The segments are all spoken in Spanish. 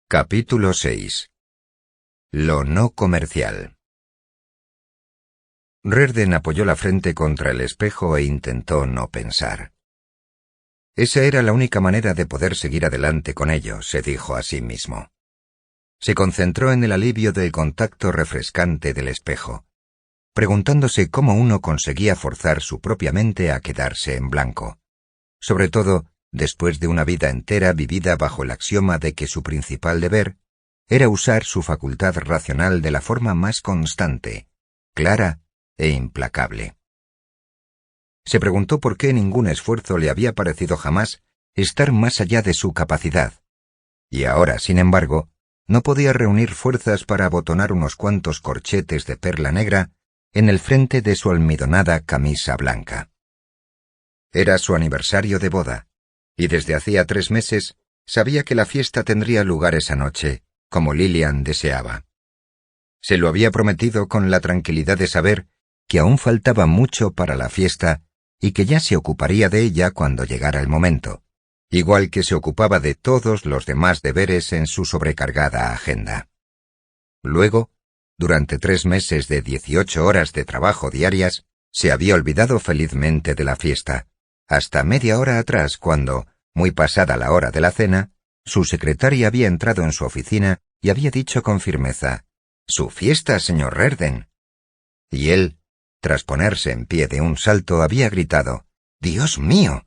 Capítulo 6. Lo no comercial. Rerden apoyó la frente contra el espejo e intentó no pensar. Esa era la única manera de poder seguir adelante con ello, se dijo a sí mismo. Se concentró en el alivio del contacto refrescante del espejo, preguntándose cómo uno conseguía forzar su propia mente a quedarse en blanco. Sobre todo, después de una vida entera vivida bajo el axioma de que su principal deber era usar su facultad racional de la forma más constante, clara e implacable. Se preguntó por qué ningún esfuerzo le había parecido jamás estar más allá de su capacidad, y ahora, sin embargo, no podía reunir fuerzas para abotonar unos cuantos corchetes de perla negra en el frente de su almidonada camisa blanca. Era su aniversario de boda, y desde hacía 3 meses sabía que la fiesta tendría lugar esa noche, como Lillian deseaba. Se lo había prometido con la tranquilidad de saber que aún faltaba mucho para la fiesta y que ya se ocuparía de ella cuando llegara el momento, igual que se ocupaba de todos los demás deberes en su sobrecargada agenda. Luego, durante 3 meses de 18 horas de trabajo diarias, se había olvidado felizmente de la fiesta, hasta media hora atrás cuando, muy pasada la hora de la cena, su secretaria había entrado en su oficina y había dicho con firmeza: «¡Su fiesta, señor Rerden!». Y él, tras ponerse en pie de un salto, había gritado: «¡Dios mío!».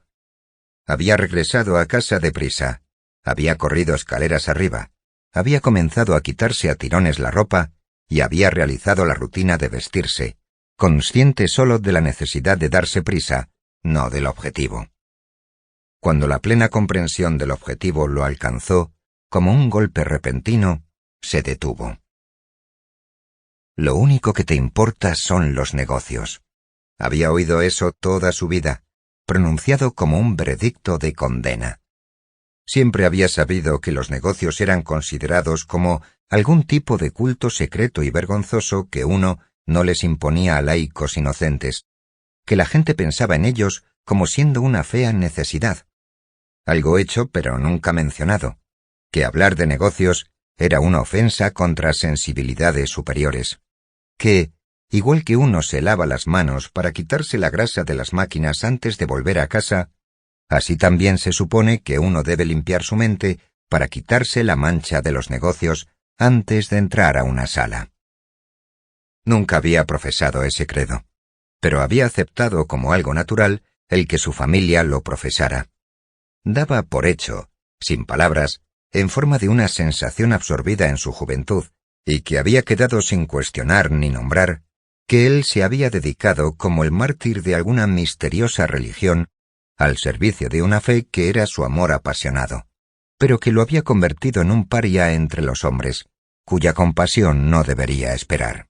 Había regresado a casa deprisa, había corrido escaleras arriba, había comenzado a quitarse a tirones la ropa y había realizado la rutina de vestirse, consciente solo de la necesidad de darse prisa, no del objetivo. Cuando la plena comprensión del objetivo lo alcanzó, como un golpe repentino, se detuvo. Lo único que te importa son los negocios. Había oído eso toda su vida, pronunciado como un veredicto de condena. Siempre había sabido que los negocios eran considerados como algún tipo de culto secreto y vergonzoso que uno no les imponía a laicos inocentes, que la gente pensaba en ellos como siendo una fea necesidad. Algo hecho pero nunca mencionado, que hablar de negocios era una ofensa contra sensibilidades superiores, que, igual que uno se lava las manos para quitarse la grasa de las máquinas antes de volver a casa, así también se supone que uno debe limpiar su mente para quitarse la mancha de los negocios antes de entrar a una sala. Nunca había profesado ese credo, pero había aceptado como algo natural el que su familia lo profesara. Daba por hecho, sin palabras, en forma de una sensación absorbida en su juventud, y que había quedado sin cuestionar ni nombrar, que él se había dedicado como el mártir de alguna misteriosa religión al servicio de una fe que era su amor apasionado, pero que lo había convertido en un paria entre los hombres, cuya compasión no debería esperar.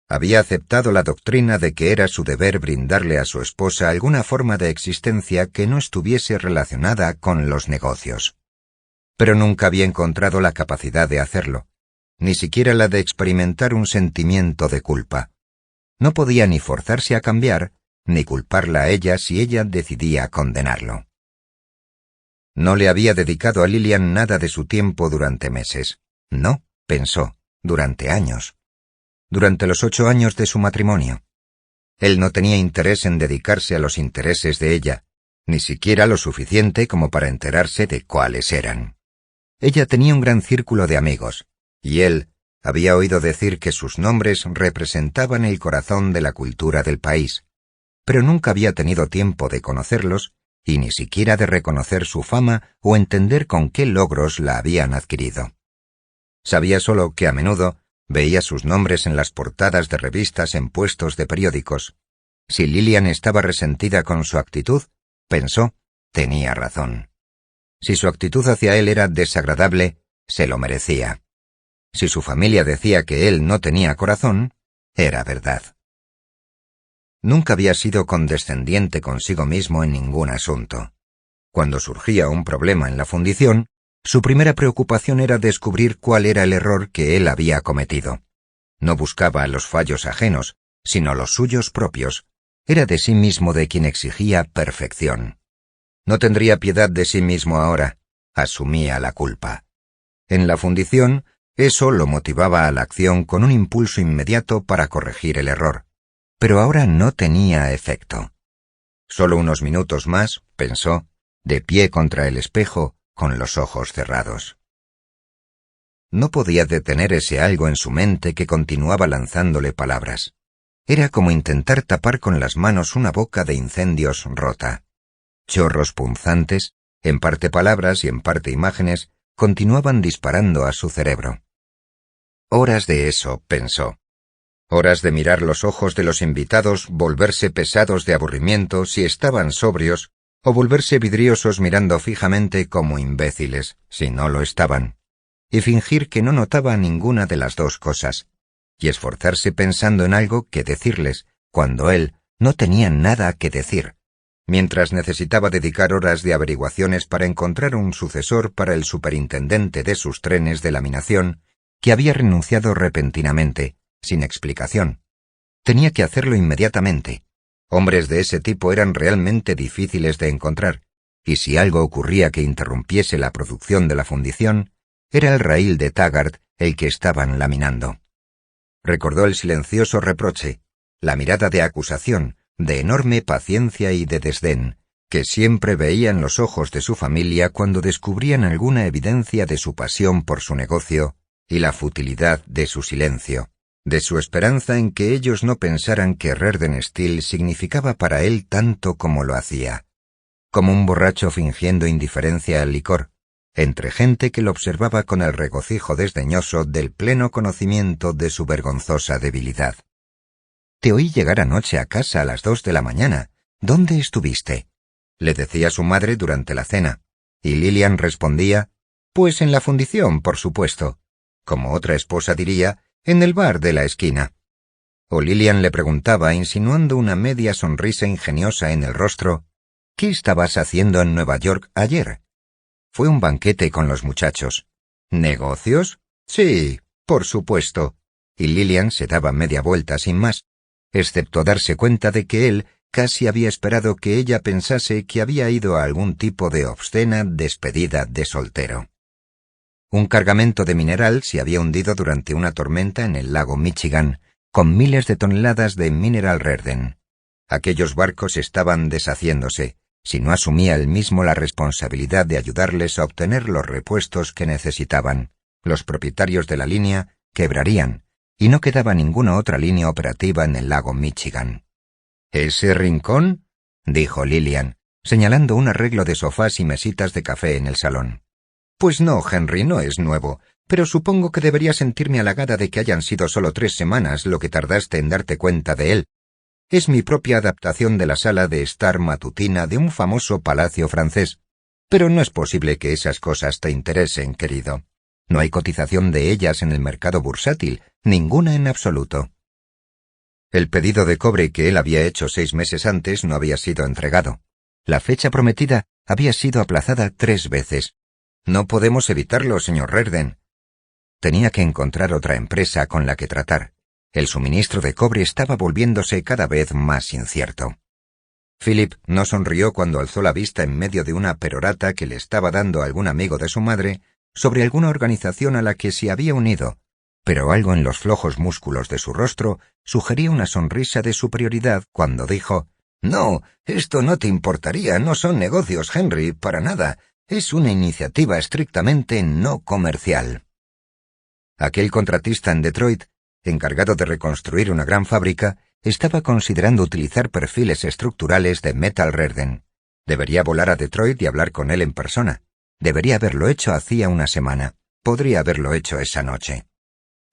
Había aceptado la doctrina de que era su deber brindarle a su esposa alguna forma de existencia que no estuviese relacionada con los negocios. Pero nunca había encontrado la capacidad de hacerlo, ni siquiera la de experimentar un sentimiento de culpa. No podía ni forzarse a cambiar, ni culparla a ella si ella decidía condenarlo. No le había dedicado a Lillian nada de su tiempo durante meses. No, pensó, durante años. Durante los 8 años de su matrimonio. Él no tenía interés en dedicarse a los intereses de ella, ni siquiera lo suficiente como para enterarse de cuáles eran. Ella tenía un gran círculo de amigos, y él había oído decir que sus nombres representaban el corazón de la cultura del país, pero nunca había tenido tiempo de conocerlos y ni siquiera de reconocer su fama o entender con qué logros la habían adquirido. Sabía solo que a menudo veía sus nombres en las portadas de revistas en puestos de periódicos. Si Lillian estaba resentida con su actitud, pensó, tenía razón. Si su actitud hacia él era desagradable, se lo merecía. Si su familia decía que él no tenía corazón, era verdad. Nunca había sido condescendiente consigo mismo en ningún asunto. Cuando surgía un problema en la fundición, su primera preocupación era descubrir cuál era el error que él había cometido. No buscaba los fallos ajenos, sino los suyos propios. Era de sí mismo de quien exigía perfección. No tendría piedad de sí mismo ahora. Asumía la culpa. En la fundición, eso lo motivaba a la acción con un impulso inmediato para corregir el error. Pero ahora no tenía efecto. Solo unos minutos más, pensó, de pie contra el espejo, con los ojos cerrados. No podía detener ese algo en su mente que continuaba lanzándole palabras. Era como intentar tapar con las manos una boca de incendios rota. Chorros punzantes, en parte palabras y en parte imágenes, continuaban disparando a su cerebro. Horas de eso, pensó. Horas de mirar los ojos de los invitados volverse pesados de aburrimiento si estaban sobrios, o volverse vidriosos mirando fijamente como imbéciles si no lo estaban, y fingir que no notaba ninguna de las dos cosas, y esforzarse pensando en algo que decirles, cuando él no tenía nada que decir, mientras necesitaba dedicar horas de averiguaciones para encontrar un sucesor para el superintendente de sus trenes de laminación, que había renunciado repentinamente, sin explicación. Tenía que hacerlo inmediatamente. Hombres de ese tipo eran realmente difíciles de encontrar, y si algo ocurría que interrumpiese la producción de la fundición, era el raíl de Taggart el que estaban laminando. Recordó el silencioso reproche, la mirada de acusación, de enorme paciencia y de desdén, que siempre veía en los ojos de su familia cuando descubrían alguna evidencia de su pasión por su negocio, y la futilidad de su silencio, de su esperanza en que ellos no pensaran que Redden Steel significaba para él tanto como lo hacía, como un borracho fingiendo indiferencia al licor, entre gente que lo observaba con el regocijo desdeñoso del pleno conocimiento de su vergonzosa debilidad. «Te oí llegar anoche a casa a las 2 de la mañana. ¿Dónde estuviste?», le decía su madre durante la cena, y Lillian respondía, «Pues en la fundición, por supuesto», como otra esposa diría, «en el bar de la esquina». O Lillian le preguntaba, insinuando una media sonrisa ingeniosa en el rostro, «¿Qué estabas haciendo en Nueva York ayer?». «Fue un banquete con los muchachos». «¿Negocios?». «Sí, por supuesto». Y Lillian se daba media vuelta sin más, excepto darse cuenta de que él casi había esperado que ella pensase que había ido a algún tipo de obscena despedida de soltero. Un cargamento de mineral se había hundido durante una tormenta en el lago Michigan, con miles de toneladas de Mineral Redden. Aquellos barcos estaban deshaciéndose, si no asumía él mismo la responsabilidad de ayudarles a obtener los repuestos que necesitaban. Los propietarios de la línea quebrarían, y no quedaba ninguna otra línea operativa en el lago Michigan. «¿Ese rincón?», dijo Lillian, señalando un arreglo de sofás y mesitas de café en el salón. «Pues no, Henry, no es nuevo, pero supongo que debería sentirme halagada de que hayan sido solo 3 semanas lo que tardaste en darte cuenta de él. Es mi propia adaptación de la sala de estar matutina de un famoso palacio francés. Pero no es posible que esas cosas te interesen, querido. No hay cotización de ellas en el mercado bursátil, ninguna en absoluto». El pedido de cobre que él había hecho 6 meses antes no había sido entregado. La fecha prometida había sido aplazada 3 veces. «No podemos evitarlo, señor Redden». Tenía que encontrar otra empresa con la que tratar. El suministro de cobre estaba volviéndose cada vez más incierto. Philip no sonrió cuando alzó la vista en medio de una perorata que le estaba dando algún amigo de su madre sobre alguna organización a la que se había unido, pero algo en los flojos músculos de su rostro sugería una sonrisa de superioridad cuando dijo, «No, esto no te importaría, no son negocios, Henry, para nada. Es una iniciativa estrictamente no comercial». Aquel contratista en Detroit, encargado de reconstruir una gran fábrica, estaba considerando utilizar perfiles estructurales de Metal Redden. Debería volar a Detroit y hablar con él en persona. Debería haberlo hecho hacía una semana. Podría haberlo hecho esa noche.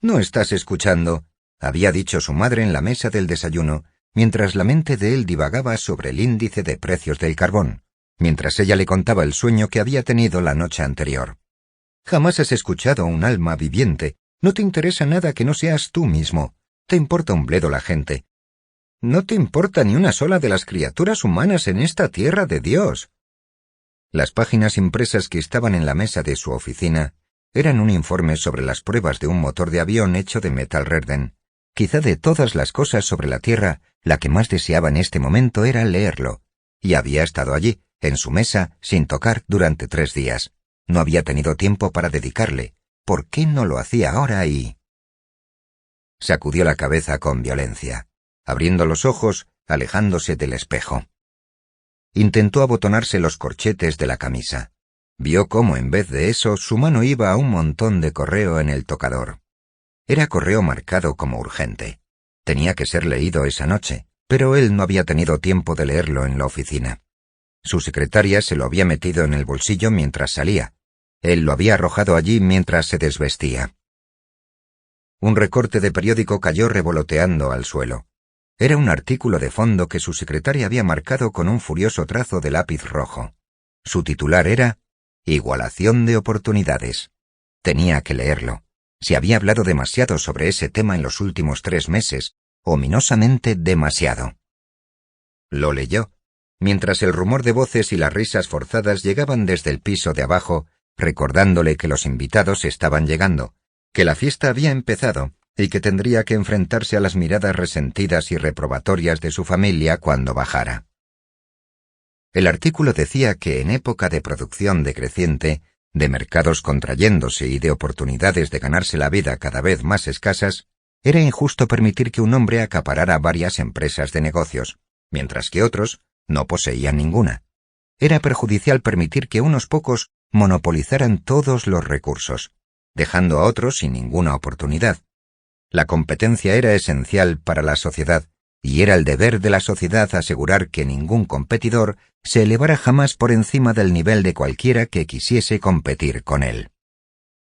«No estás escuchando», había dicho su madre en la mesa del desayuno, mientras la mente de él divagaba sobre el índice de precios del carbón, mientras ella le contaba el sueño que había tenido la noche anterior. «Jamás has escuchado a un alma viviente. No te interesa nada que no seas tú mismo. Te importa un bledo la gente. No te importa ni una sola de las criaturas humanas en esta tierra de Dios». Las páginas impresas que estaban en la mesa de su oficina eran un informe sobre las pruebas de un motor de avión hecho de Metal Redden. Quizá de todas las cosas sobre la Tierra, la que más deseaba en este momento era leerlo. Y había estado allí, en su mesa, sin tocar durante 3 días. No había tenido tiempo para dedicarle, por qué no lo hacía ahora y... Sacudió la cabeza con violencia, abriendo los ojos, alejándose del espejo. Intentó abotonarse los corchetes de la camisa. Vio cómo en vez de eso su mano iba a un montón de correo en el tocador. Era correo marcado como urgente. Tenía que ser leído esa noche, pero él no había tenido tiempo de leerlo en la oficina. Su secretaria se lo había metido en el bolsillo mientras salía. Él lo había arrojado allí mientras se desvestía. Un recorte de periódico cayó revoloteando al suelo. Era un artículo de fondo que su secretaria había marcado con un furioso trazo de lápiz rojo. Su titular era Igualación de oportunidades. Tenía que leerlo. Se había hablado demasiado sobre ese tema en los últimos 3 meses, ominosamente demasiado. Lo leyó, mientras el rumor de voces y las risas forzadas llegaban desde el piso de abajo, recordándole que los invitados estaban llegando, que la fiesta había empezado y que tendría que enfrentarse a las miradas resentidas y reprobatorias de su familia cuando bajara. El artículo decía que en época de producción decreciente, de mercados contrayéndose y de oportunidades de ganarse la vida cada vez más escasas, era injusto permitir que un hombre acaparara varias empresas de negocios, mientras que otros no poseían ninguna. Era perjudicial permitir que unos pocos monopolizaran todos los recursos, dejando a otros sin ninguna oportunidad. La competencia era esencial para la sociedad, y era el deber de la sociedad asegurar que ningún competidor se elevara jamás por encima del nivel de cualquiera que quisiese competir con él.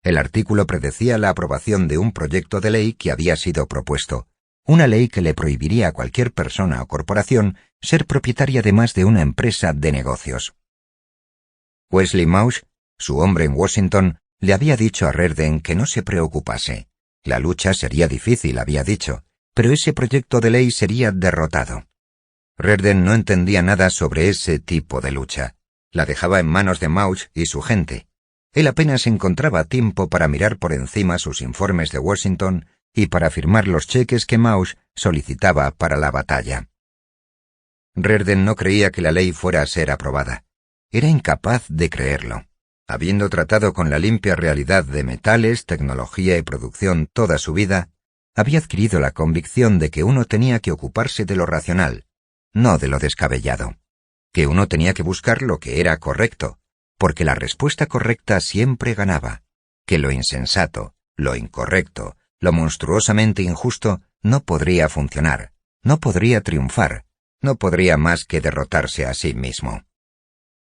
El artículo predecía la aprobación de un proyecto de ley que había sido propuesto, una ley que le prohibiría a cualquier persona o corporación ser propietaria de más de una empresa de negocios. Wesley Mauch, su hombre en Washington, le había dicho a Rearden que no se preocupase. La lucha sería difícil, había dicho, pero ese proyecto de ley sería derrotado. Rearden no entendía nada sobre ese tipo de lucha. La dejaba en manos de Mauch y su gente. Él apenas encontraba tiempo para mirar por encima sus informes de Washington y para firmar los cheques que Mauch solicitaba para la batalla. Rearden no creía que la ley fuera a ser aprobada. Era incapaz de creerlo. Habiendo tratado con la limpia realidad de metales, tecnología y producción toda su vida, había adquirido la convicción de que uno tenía que ocuparse de lo racional, no de lo descabellado, que uno tenía que buscar lo que era correcto, porque la respuesta correcta siempre ganaba, que lo insensato, lo incorrecto, lo monstruosamente injusto no podría funcionar, no podría triunfar, no podría más que derrotarse a sí mismo.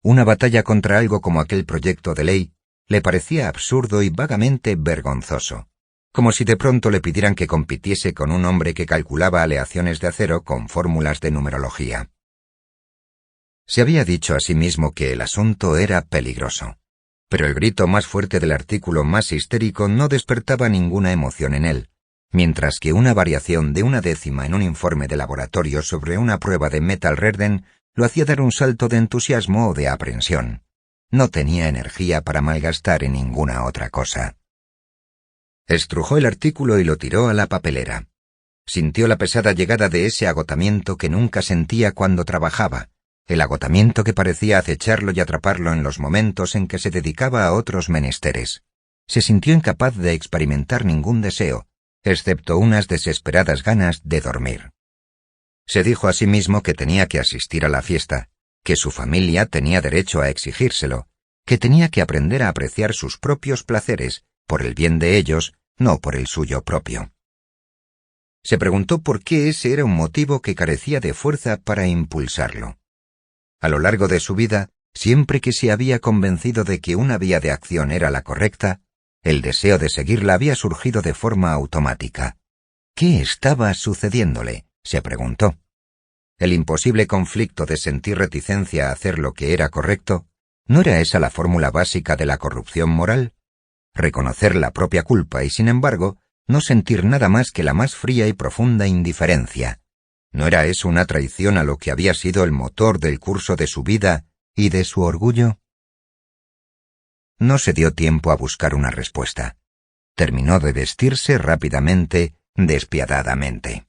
Una batalla contra algo como aquel proyecto de ley le parecía absurdo y vagamente vergonzoso, como si de pronto le pidieran que compitiese con un hombre que calculaba aleaciones de acero con fórmulas de numerología. Se había dicho a sí mismo que el asunto era peligroso, pero el grito más fuerte del artículo más histérico no despertaba ninguna emoción en él, mientras que una variación de 1/10 en un informe de laboratorio sobre una prueba de metal Rearden lo hacía dar un salto de entusiasmo o de aprensión. No tenía energía para malgastar en ninguna otra cosa. Estrujó el artículo y lo tiró a la papelera. Sintió la pesada llegada de ese agotamiento que nunca sentía cuando trabajaba, el agotamiento que parecía acecharlo y atraparlo en los momentos en que se dedicaba a otros menesteres. Se sintió incapaz de experimentar ningún deseo, excepto unas desesperadas ganas de dormir. Se dijo a sí mismo que tenía que asistir a la fiesta, que su familia tenía derecho a exigírselo, que tenía que aprender a apreciar sus propios placeres, por el bien de ellos, no por el suyo propio. Se preguntó por qué ese era un motivo que carecía de fuerza para impulsarlo. A lo largo de su vida, siempre que se había convencido de que una vía de acción era la correcta, el deseo de seguirla había surgido de forma automática. ¿Qué estaba sucediéndole?, se preguntó. El imposible conflicto de sentir reticencia a hacer lo que era correcto, ¿no era esa la fórmula básica de la corrupción moral? Reconocer la propia culpa y, sin embargo, no sentir nada más que la más fría y profunda indiferencia. ¿No era eso una traición a lo que había sido el motor del curso de su vida y de su orgullo? No se dio tiempo a buscar una respuesta. Terminó de vestirse rápidamente, despiadadamente.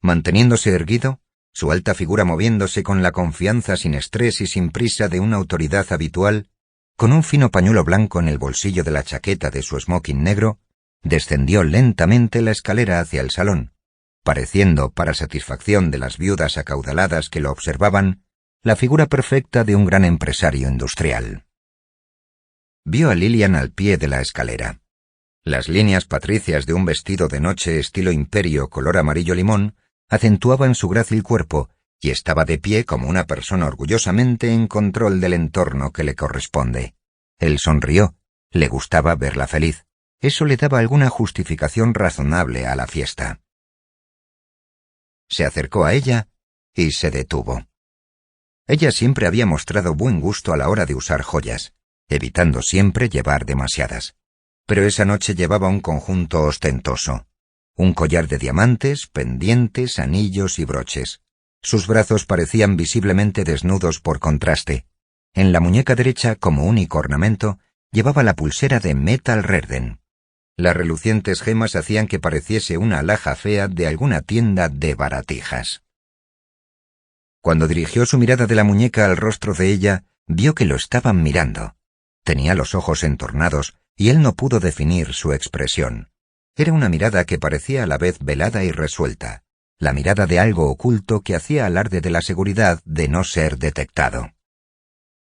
Manteniéndose erguido, su alta figura moviéndose con la confianza sin estrés y sin prisa de una autoridad habitual, con un fino pañuelo blanco en el bolsillo de la chaqueta de su smoking negro, descendió lentamente la escalera hacia el salón, pareciendo, para satisfacción de las viudas acaudaladas que lo observaban, la figura perfecta de un gran empresario industrial. Vio a Lillian al pie de la escalera. Las líneas patricias de un vestido de noche estilo imperio color amarillo limón acentuaban su grácil cuerpo y estaba de pie como una persona orgullosamente en control del entorno que le corresponde. Él sonrió. Le gustaba verla feliz. Eso le daba alguna justificación razonable a la fiesta. Se acercó a ella y se detuvo. Ella siempre había mostrado buen gusto a la hora de usar joyas, evitando siempre llevar demasiadas. Pero esa noche llevaba un conjunto ostentoso. Un collar de diamantes, pendientes, anillos y broches. Sus brazos parecían visiblemente desnudos por contraste. En la muñeca derecha, como único ornamento, llevaba la pulsera de Metal Rerden. Las relucientes gemas hacían que pareciese una alhaja fea de alguna tienda de baratijas. Cuando dirigió su mirada de la muñeca al rostro de ella, vio que lo estaban mirando. Tenía los ojos entornados y él no pudo definir su expresión. Era una mirada que parecía a la vez velada y resuelta, la mirada de algo oculto que hacía alarde de la seguridad de no ser detectado.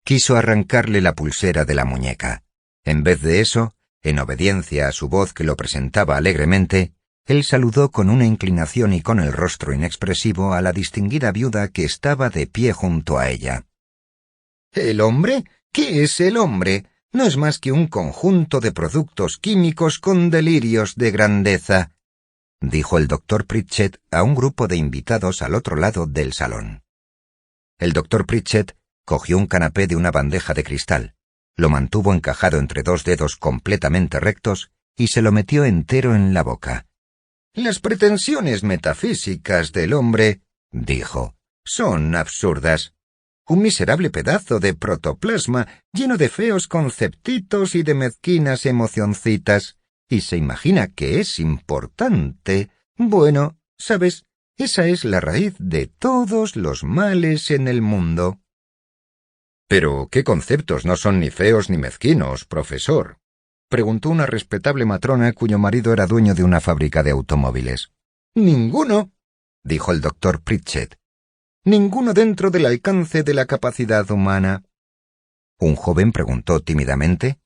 Quiso arrancarle la pulsera de la muñeca. En vez de eso, en obediencia a su voz que lo presentaba alegremente, él saludó con una inclinación y con el rostro inexpresivo a la distinguida viuda que estaba de pie junto a ella. ¿El hombre? ¿Qué es el hombre? No es más que un conjunto de productos químicos con delirios de grandeza, dijo el doctor Pritchett a un grupo de invitados al otro lado del salón. El doctor Pritchett cogió un canapé de una bandeja de cristal, lo mantuvo encajado entre dos dedos completamente rectos y se lo metió entero en la boca. Las pretensiones metafísicas del hombre, dijo, son absurdas. Un miserable pedazo de protoplasma lleno de feos conceptitos y de mezquinas emocioncitas. Y se imagina que es importante. Bueno, ¿sabes? Esa es la raíz de todos los males en el mundo. —¿Pero qué conceptos no son ni feos ni mezquinos, profesor? —preguntó una respetable matrona cuyo marido era dueño de una fábrica de automóviles. —Ninguno —dijo el doctor Pritchett—. Ninguno dentro del alcance de la capacidad humana. Un joven preguntó tímidamente: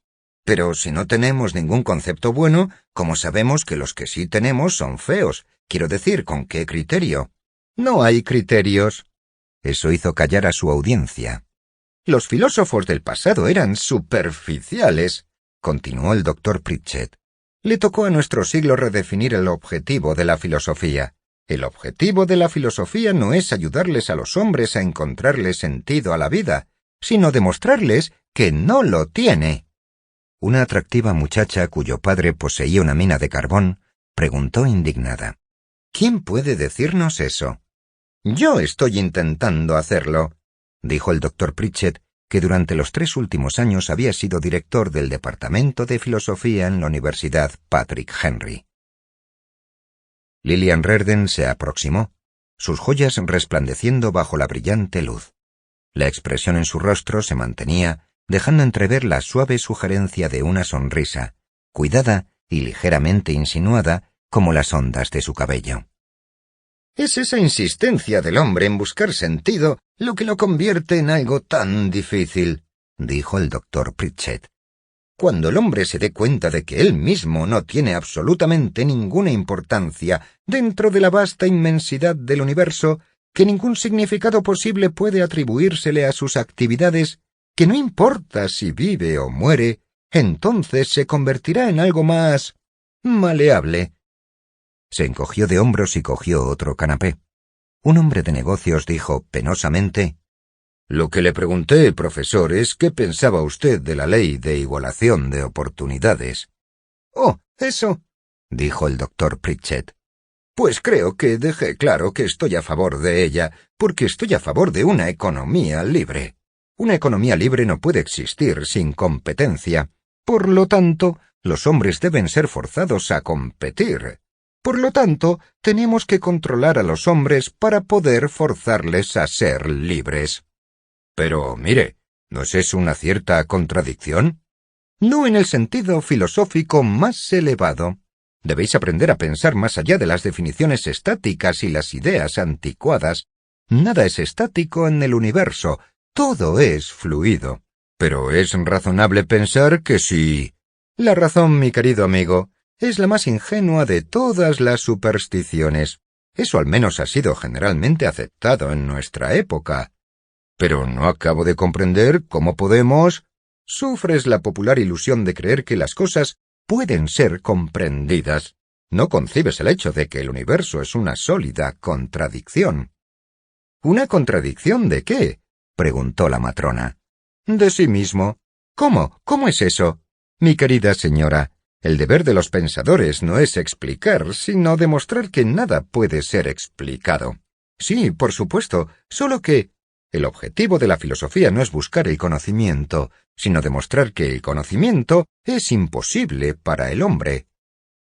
—Pero si no tenemos ningún concepto bueno, ¿cómo sabemos que los que sí tenemos son feos? Quiero decir, ¿con qué criterio? —No hay criterios. Eso hizo callar a su audiencia. Los filósofos del pasado eran superficiales, continuó el doctor Pritchett. Le tocó a nuestro siglo redefinir el objetivo de la filosofía. El objetivo de la filosofía no es ayudarles a los hombres a encontrarle sentido a la vida, sino demostrarles que no lo tiene. Una atractiva muchacha cuyo padre poseía una mina de carbón preguntó indignada: ¿Quién puede decirnos eso? Yo estoy intentando hacerlo, dijo el doctor Pritchett, que durante los 3 últimos años había sido director del Departamento de Filosofía en la Universidad Patrick Henry. Lillian Rerden se aproximó, sus joyas resplandeciendo bajo la brillante luz. La expresión en su rostro se mantenía, dejando entrever la suave sugerencia de una sonrisa, cuidada y ligeramente insinuada como las ondas de su cabello. Es esa insistencia del hombre en buscar sentido lo que lo convierte en algo tan difícil, dijo el doctor Pritchett. Cuando el hombre se dé cuenta de que él mismo no tiene absolutamente ninguna importancia dentro de la vasta inmensidad del universo, que ningún significado posible puede atribuírsele a sus actividades, que no importa si vive o muere, entonces se convertirá en algo más maleable. Se encogió de hombros y cogió otro canapé. Un hombre de negocios dijo penosamente: «Lo que le pregunté, profesor, es qué pensaba usted de la ley de igualación de oportunidades». «Oh, eso», dijo el doctor Pritchett. «Pues creo que dejé claro que estoy a favor de ella, porque estoy a favor de una economía libre. Una economía libre no puede existir sin competencia. Por lo tanto, los hombres deben ser forzados a competir. Por lo tanto, tenemos que controlar a los hombres para poder forzarles a ser libres». «Pero, mire», ¿No es eso una cierta contradicción? No en el sentido filosófico más elevado. Debéis aprender a pensar más allá de las definiciones estáticas y las ideas anticuadas. Nada es estático en el universo, todo es fluido. Pero es razonable pensar que sí. La razón, mi querido amigo, es la más ingenua de todas las supersticiones. Eso al menos ha sido generalmente aceptado en nuestra época. Pero no acabo de comprender cómo podemos... Sufres la popular ilusión de creer que las cosas pueden ser comprendidas. No concibes el hecho de que el universo es una sólida contradicción. ¿Una contradicción de qué? Preguntó la matrona. De sí mismo. ¿Cómo? ¿Cómo es eso? Mi querida señora, el deber de los pensadores no es explicar, sino demostrar que nada puede ser explicado. Sí, por supuesto, solo que... El objetivo de la filosofía no es buscar el conocimiento, sino demostrar que el conocimiento es imposible para el hombre.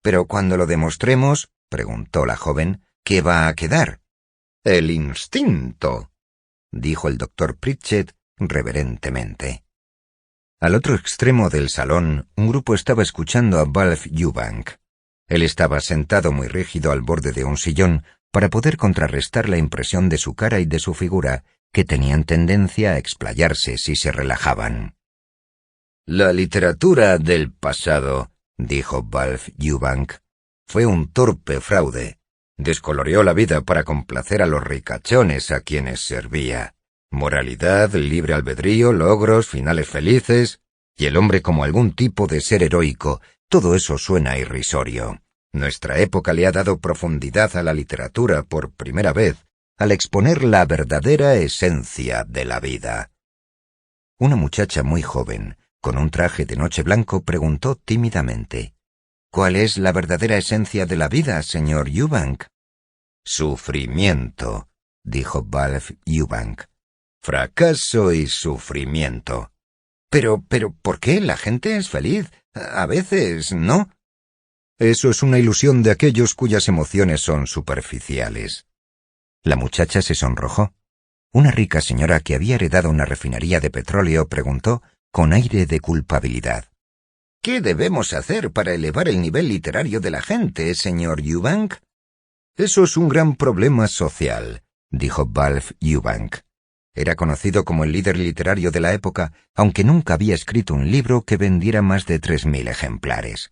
Pero cuando lo demostremos, preguntó la joven, ¿qué va a quedar? El instinto, dijo el doctor Pritchett reverentemente. Al otro extremo del salón, un grupo estaba escuchando a Balph Eubank. Él estaba sentado muy rígido al borde de un sillón para poder contrarrestar la impresión de su cara y de su figura, que tenían tendencia a explayarse si se relajaban. La literatura del pasado, dijo Balph Eubank, fue un torpe fraude. Descoloreó la vida para complacer a los ricachones a quienes servía. Moralidad, libre albedrío, logros, finales felices, y el hombre como algún tipo de ser heroico, todo eso suena irrisorio. Nuestra época le ha dado profundidad a la literatura por primera vez, al exponer la verdadera esencia de la vida. Una muchacha muy joven, con un traje de noche blanco, preguntó tímidamente, ¿cuál es la verdadera esencia de la vida, señor Eubank? Sufrimiento, dijo Balph Eubank. Fracaso y sufrimiento. Pero, ¿por qué la gente es feliz? A veces, ¿no? Eso es una ilusión de aquellos cuyas emociones son superficiales. La muchacha se sonrojó. Una rica señora que había heredado una refinería de petróleo preguntó, con aire de culpabilidad, ¿qué debemos hacer para elevar el nivel literario de la gente, señor Eubank? Eso es un gran problema social, dijo Balph Eubank. Era conocido como el líder literario de la época, aunque nunca había escrito un libro que vendiera más de 3000 ejemplares.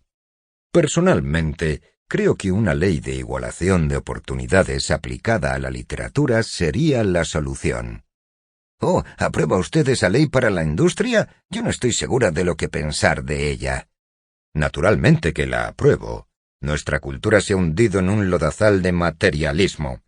Personalmente, creo que una ley de igualación de oportunidades aplicada a la literatura sería la solución. Oh, ¿aprueba usted esa ley para la industria? Yo no estoy segura de lo que pensar de ella. Naturalmente que la apruebo. Nuestra cultura se ha hundido en un lodazal de materialismo.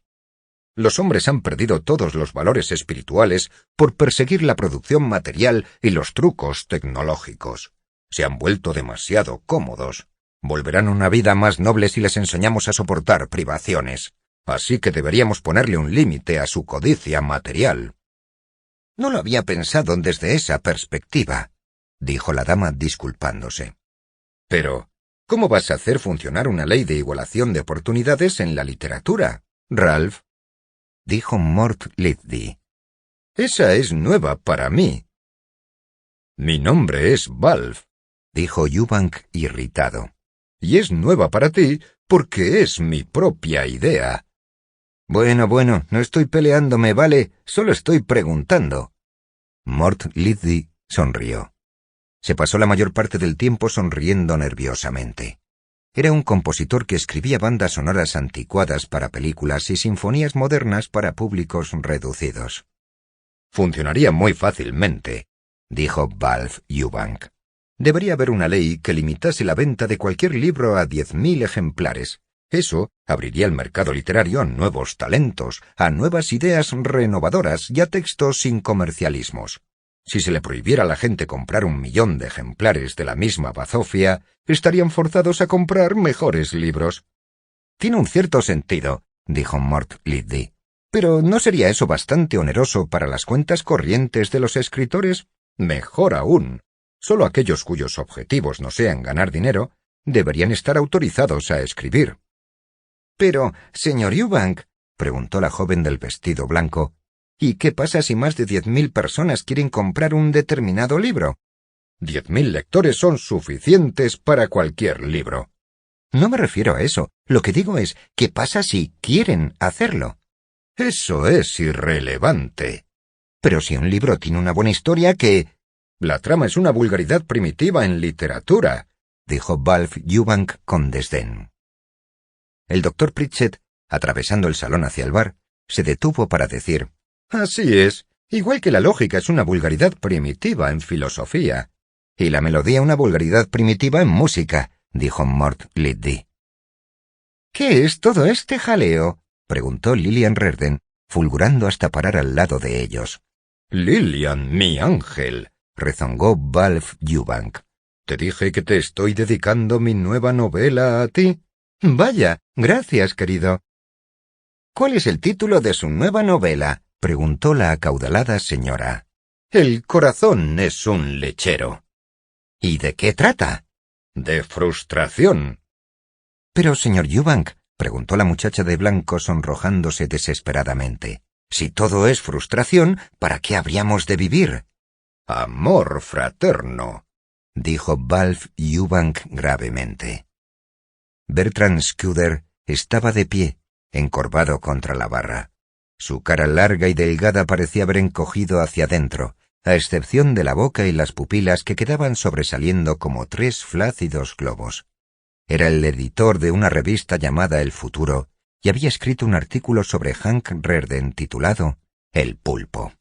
Los hombres han perdido todos los valores espirituales por perseguir la producción material y los trucos tecnológicos. Se han vuelto demasiado cómodos. Volverán a una vida más noble si les enseñamos a soportar privaciones. Así que deberíamos ponerle un límite a su codicia material. No lo había pensado desde esa perspectiva, dijo la dama disculpándose. Pero, ¿cómo vas a hacer funcionar una ley de igualación de oportunidades en la literatura, Ralph? Dijo Mort Lyddy. Esa es nueva para mí. Mi nombre es Balph, dijo Eubank irritado. Y es nueva para ti porque es mi propia idea. Bueno, no estoy peleándome, ¿vale? Solo estoy preguntando. Mort Lyddy sonrió. Se pasó la mayor parte del tiempo sonriendo nerviosamente. Era un compositor que escribía bandas sonoras anticuadas para películas y sinfonías modernas para públicos reducidos. Funcionaría muy fácilmente, dijo Balph Eubank. Debería haber una ley que limitase la venta de cualquier libro a 10.000 ejemplares. Eso abriría el mercado literario a nuevos talentos, a nuevas ideas renovadoras y a textos sin comercialismos. Si se le prohibiera a la gente comprar 1.000.000 de ejemplares de la misma bazofia, estarían forzados a comprar mejores libros. Tiene un cierto sentido, dijo Mort Lyddy. Pero ¿no sería eso bastante oneroso para las cuentas corrientes de los escritores? Mejor aún. Solo aquellos cuyos objetivos no sean ganar dinero deberían estar autorizados a escribir. Pero, señor Eubank, preguntó la joven del vestido blanco, ¿Y qué pasa si más de 10.000 personas quieren comprar un determinado libro? 10.000 lectores son suficientes para cualquier libro. No me refiero a eso. Lo que digo es, ¿qué pasa si quieren hacerlo? Eso es irrelevante. Pero si un libro tiene una buena historia que... La trama es una vulgaridad primitiva en literatura, dijo Balf Eubank con desdén. El doctor Pritchett, atravesando el salón hacia el bar, se detuvo para decir: Así es, igual que la lógica es una vulgaridad primitiva en filosofía. Y la melodía una vulgaridad primitiva en música, dijo Mort Liddy. ¿Qué es todo este jaleo?, preguntó Lillian Rerden, fulgurando hasta parar al lado de ellos. Lillian, mi ángel, rezongó Balf Eubank. ¿Te dije que te estoy dedicando mi nueva novela a ti? Vaya, gracias, querido. ¿Cuál es el título de su nueva novela?, preguntó la acaudalada señora. El corazón es un lechero. ¿Y de qué trata? De frustración. Pero, señor Eubank, preguntó la muchacha de blanco sonrojándose desesperadamente, si todo es frustración, ¿para qué habríamos de vivir? Amor fraterno, dijo Balf Eubank gravemente. Bertrand Scudder estaba de pie, encorvado contra la barra. Su cara larga y delgada parecía haber encogido hacia adentro, a excepción de la boca y las pupilas que quedaban sobresaliendo como 3 flácidos globos. Era el editor de una revista llamada El Futuro y había escrito un artículo sobre Hank Rerden titulado El pulpo.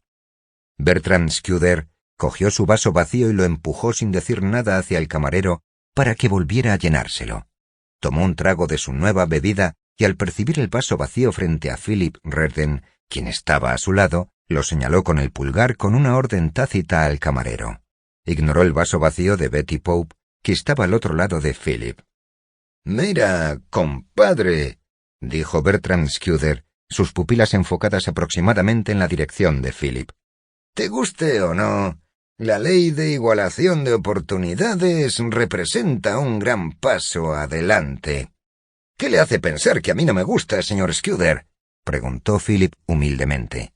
Bertrand Scudder cogió su vaso vacío y lo empujó sin decir nada hacia el camarero para que volviera a llenárselo. Tomó un trago de su nueva bebida y al percibir el vaso vacío frente a Philip Rerden, quien estaba a su lado, lo señaló con el pulgar con una orden tácita al camarero. Ignoró el vaso vacío de Betty Pope, que estaba al otro lado de Philip. «Mira, compadre», dijo Bertrand Scudder, sus pupilas enfocadas aproximadamente en la dirección de Philip. «Te guste o no, la ley de igualación de oportunidades representa un gran paso adelante». «¿Qué le hace pensar que a mí no me gusta, señor Scudder?», preguntó Philip humildemente.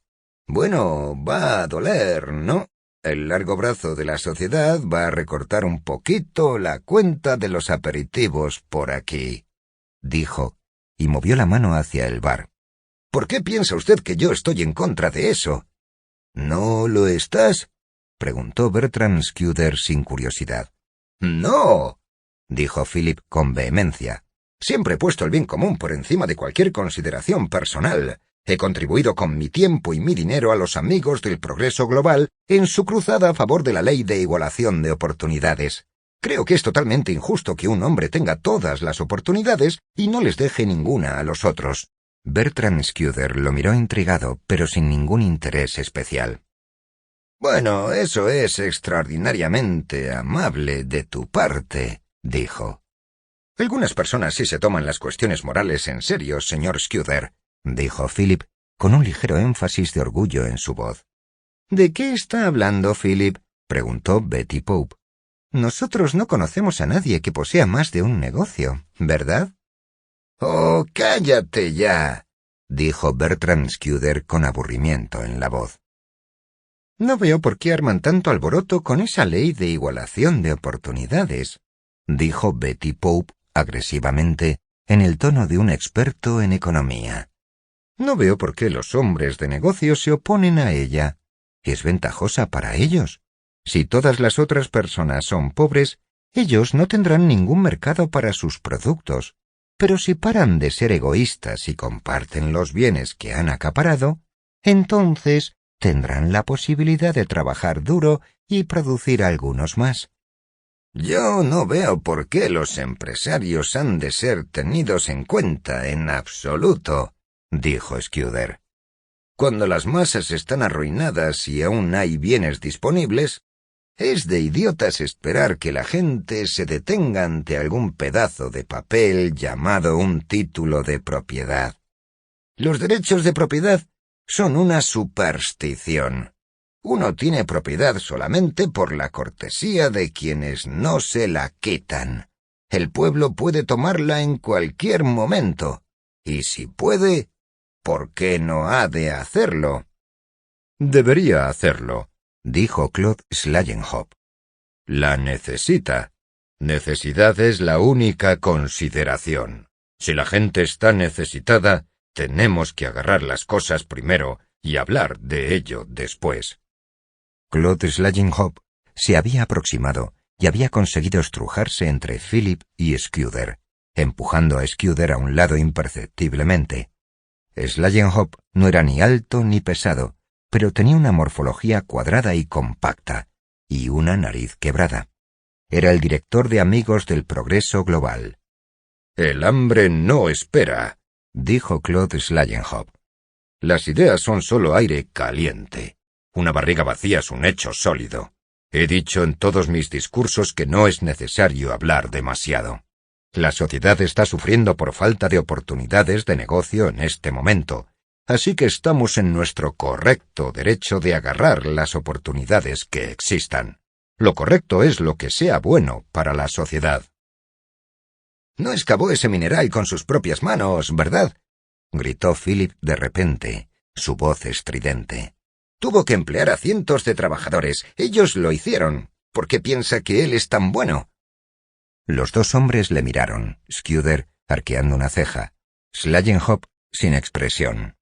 «Bueno, va a doler, ¿no? El largo brazo de la sociedad va a recortar un poquito la cuenta de los aperitivos por aquí», dijo, y movió la mano hacia el bar. «¿Por qué piensa usted que yo estoy en contra de eso?» «¿No lo estás?», preguntó Bertrand Scudder sin curiosidad. «No», dijo Philip con vehemencia. «Siempre he puesto el bien común por encima de cualquier consideración personal. He contribuido con mi tiempo y mi dinero a los amigos del progreso global en su cruzada a favor de la ley de igualación de oportunidades. Creo que es totalmente injusto que un hombre tenga todas las oportunidades y no les deje ninguna a los otros». Bertrand Scudder lo miró intrigado, pero sin ningún interés especial. «Bueno, eso es extraordinariamente amable de tu parte», dijo. «Algunas personas sí se toman las cuestiones morales en serio, señor Scudder», dijo Philip, con un ligero énfasis de orgullo en su voz. «¿De qué está hablando, Philip?», preguntó Betty Pope. «Nosotros no conocemos a nadie que posea más de un negocio, ¿verdad?» «Oh, cállate ya», dijo Bertrand Scudder con aburrimiento en la voz. «No veo por qué arman tanto alboroto con esa ley de igualación de oportunidades», dijo Betty Pope agresivamente, en el tono de un experto en economía. «No veo por qué los hombres de negocio se oponen a ella. Es ventajosa para ellos. Si todas las otras personas son pobres, ellos no tendrán ningún mercado para sus productos. Pero si paran de ser egoístas y comparten los bienes que han acaparado, entonces tendrán la posibilidad de trabajar duro y producir algunos más». «Yo no veo por qué los empresarios han de ser tenidos en cuenta en absoluto», dijo Scudder. «Cuando las masas están arruinadas y aún hay bienes disponibles, es de idiotas esperar que la gente se detenga ante algún pedazo de papel llamado un título de propiedad. Los derechos de propiedad son una superstición. Uno tiene propiedad solamente por la cortesía de quienes no se la quitan. El pueblo puede tomarla en cualquier momento, y si puede, ¿por qué no ha de hacerlo?» Debería hacerlo, dijo Claude Schlangenhof. La necesita. Necesidad es la única consideración. Si la gente está necesitada, tenemos que agarrar las cosas primero y hablar de ello después. Claude Schlangenhof se había aproximado y había conseguido estrujarse entre Philip y Scudder, empujando a Scudder a un lado imperceptiblemente. Schlangenhof no era ni alto ni pesado, pero tenía una morfología cuadrada y compacta, y una nariz quebrada. Era el director de Amigos del Progreso Global. «El hambre no espera», dijo Claude Schlangenhof. «Las ideas son solo aire caliente. Una barriga vacía es un hecho sólido. He dicho en todos mis discursos que no es necesario hablar demasiado. La sociedad está sufriendo por falta de oportunidades de negocio en este momento, así que estamos en nuestro correcto derecho de agarrar las oportunidades que existan. Lo correcto es lo que sea bueno para la sociedad». «No excavó ese mineral con sus propias manos, ¿verdad?», gritó Philip de repente, su voz estridente. «Tuvo que emplear a cientos de trabajadores. Ellos lo hicieron. ¿Por qué piensa que él es tan bueno?». Los dos hombres le miraron, Scudder arqueando una ceja, Schlangenhof sin expresión.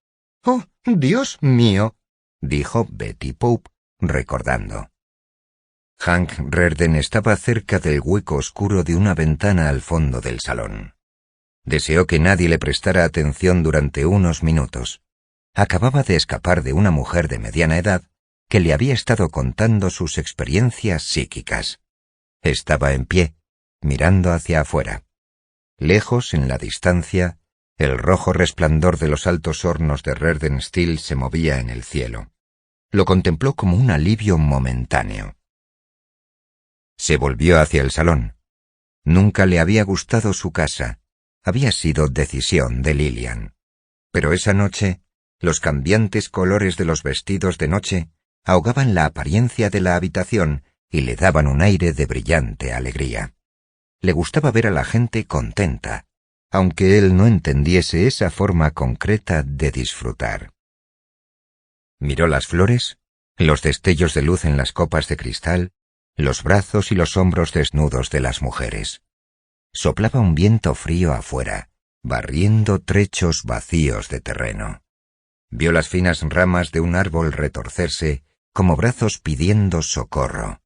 «Oh, Dios mío», dijo Betty Pope, recordando. Hank Rearden estaba cerca del hueco oscuro de una ventana al fondo del salón. Deseó que nadie le prestara atención durante unos minutos. Acababa de escapar de una mujer de mediana edad que le había estado contando sus experiencias psíquicas. Estaba en pie, mirando hacia afuera. Lejos, en la distancia, el rojo resplandor de los altos hornos de Rearden Steel se movía en el cielo. Lo contempló como un alivio momentáneo. Se volvió hacia el salón. Nunca le había gustado su casa. Había sido decisión de Lillian. Pero esa noche, los cambiantes colores de los vestidos de noche ahogaban la apariencia de la habitación y le daban un aire de brillante alegría. Le gustaba ver a la gente contenta, aunque él no entendiese esa forma concreta de disfrutar. Miró las flores, los destellos de luz en las copas de cristal, los brazos y los hombros desnudos de las mujeres. Soplaba un viento frío afuera, barriendo trechos vacíos de terreno. Vio las finas ramas de un árbol retorcerse como brazos pidiendo socorro.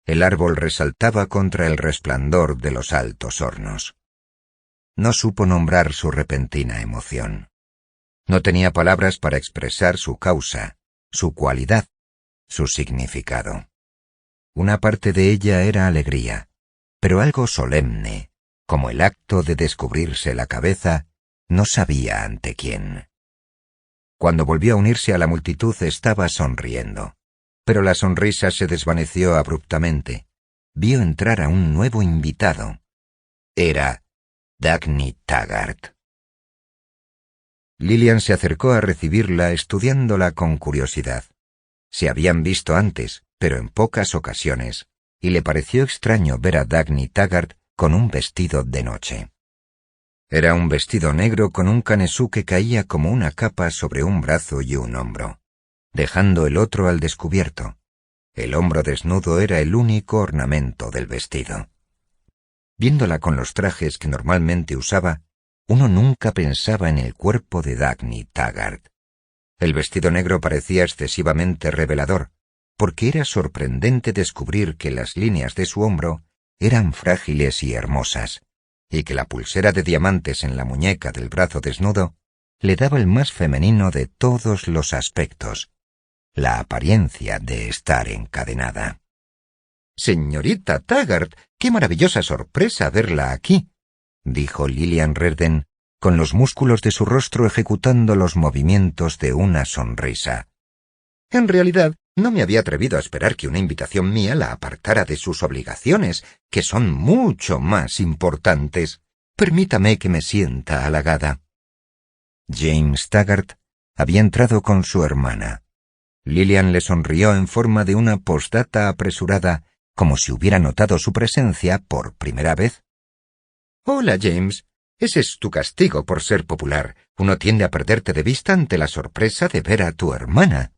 El árbol resaltaba contra el resplandor de los altos hornos. No supo nombrar su repentina emoción. No tenía palabras para expresar su causa, su cualidad, su significado. Una parte de ella era alegría, pero algo solemne, como el acto de descubrirse la cabeza, no sabía ante quién. Cuando volvió a unirse a la multitud estaba sonriendo, pero la sonrisa se desvaneció abruptamente. Vio entrar a un nuevo invitado. Era Dagny Taggart. Lillian se acercó a recibirla estudiándola con curiosidad. Se habían visto antes, pero en pocas ocasiones, y le pareció extraño ver a Dagny Taggart con un vestido de noche. Era un vestido negro con un canesú que caía como una capa sobre un brazo y un hombro, dejando el otro al descubierto. El hombro desnudo era el único ornamento del vestido. Viéndola con los trajes que normalmente usaba, uno nunca pensaba en el cuerpo de Dagny Taggart. El vestido negro parecía excesivamente revelador, porque era sorprendente descubrir que las líneas de su hombro eran frágiles y hermosas, y que la pulsera de diamantes en la muñeca del brazo desnudo le daba el más femenino de todos los aspectos, la apariencia de estar encadenada. «Señorita Taggart, qué maravillosa sorpresa verla aquí», dijo Lillian Rearden, con los músculos de su rostro ejecutando los movimientos de una sonrisa. «En realidad, no me había atrevido a esperar que una invitación mía la apartara de sus obligaciones, que son mucho más importantes. Permítame que me sienta halagada». James Taggart había entrado con su hermana. Lillian le sonrió en forma de una postdata apresurada, como si hubiera notado su presencia por primera vez. «Hola, James. Ese es tu castigo por ser popular. Uno tiende a perderte de vista ante la sorpresa de ver a tu hermana».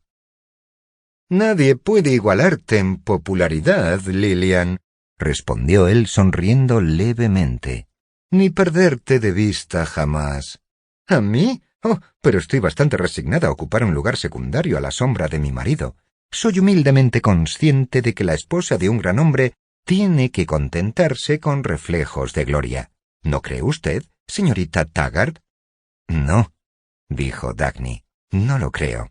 Nadie puede igualarte en popularidad, Lillian, respondió él sonriendo levemente. Ni perderte de vista jamás. ¿A mí? Oh, pero estoy bastante resignada a ocupar un lugar secundario a la sombra de mi marido. Soy humildemente consciente de que la esposa de un gran hombre tiene que contentarse con reflejos de gloria. ¿No cree usted, señorita Taggart? No, dijo Dagny. No lo creo.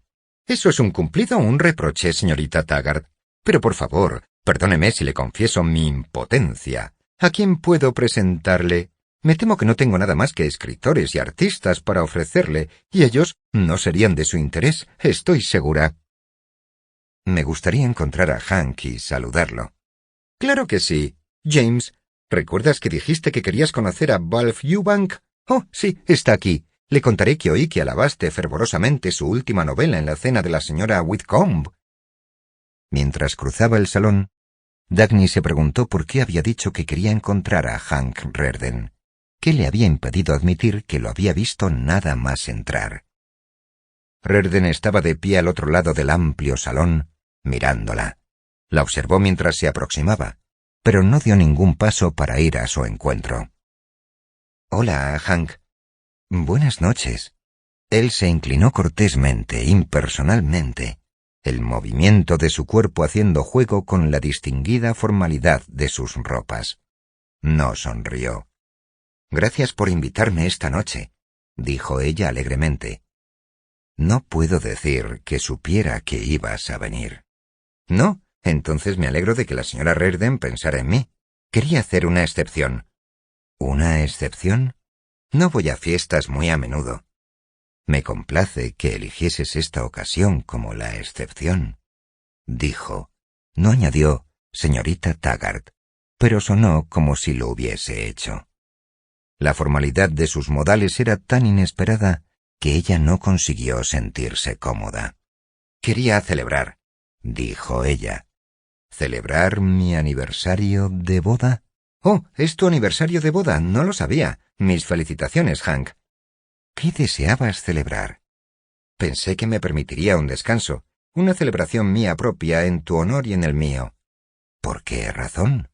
¿Eso es un cumplido o un reproche, señorita Taggart? Pero por favor, perdóneme si le confieso mi impotencia. ¿A quién puedo presentarle? Me temo que no tengo nada más que escritores y artistas para ofrecerle, y ellos no serían de su interés, estoy segura. Me gustaría encontrar a Hank y saludarlo. Claro que sí. James, ¿recuerdas que dijiste que querías conocer a Balfe Eubank? Oh, sí, está aquí. Le contaré que oí que alabaste fervorosamente su última novela en la cena de la señora Whitcomb. Mientras cruzaba el salón, Dagny se preguntó por qué había dicho que quería encontrar a Hank Rearden. ¿Qué le había impedido admitir que lo había visto nada más entrar? Rearden estaba de pie al otro lado del amplio salón, mirándola. La observó mientras se aproximaba, pero no dio ningún paso para ir a su encuentro. «Hola, Hank. Buenas noches». Él se inclinó cortésmente, impersonalmente, el movimiento de su cuerpo haciendo juego con la distinguida formalidad de sus ropas. No sonrió. «Gracias por invitarme esta noche», dijo ella alegremente. «No puedo decir que supiera que ibas a venir». «No, entonces me alegro de que la señora Rearden pensara en mí. Quería hacer una excepción». «¿Una excepción? No voy a fiestas muy a menudo». «Me complace que eligieses esta ocasión como la excepción», dijo. No añadió «señorita Taggart», pero sonó como si lo hubiese hecho. La formalidad de sus modales era tan inesperada que ella no consiguió sentirse cómoda. «Quería celebrar», dijo ella. «¿Celebrar mi aniversario de boda?» «Oh, es tu aniversario de boda, no lo sabía. Mis felicitaciones, Hank». «¿Qué deseabas celebrar?» «Pensé que me permitiría un descanso, una celebración mía propia en tu honor y en el mío». «¿Por qué razón?»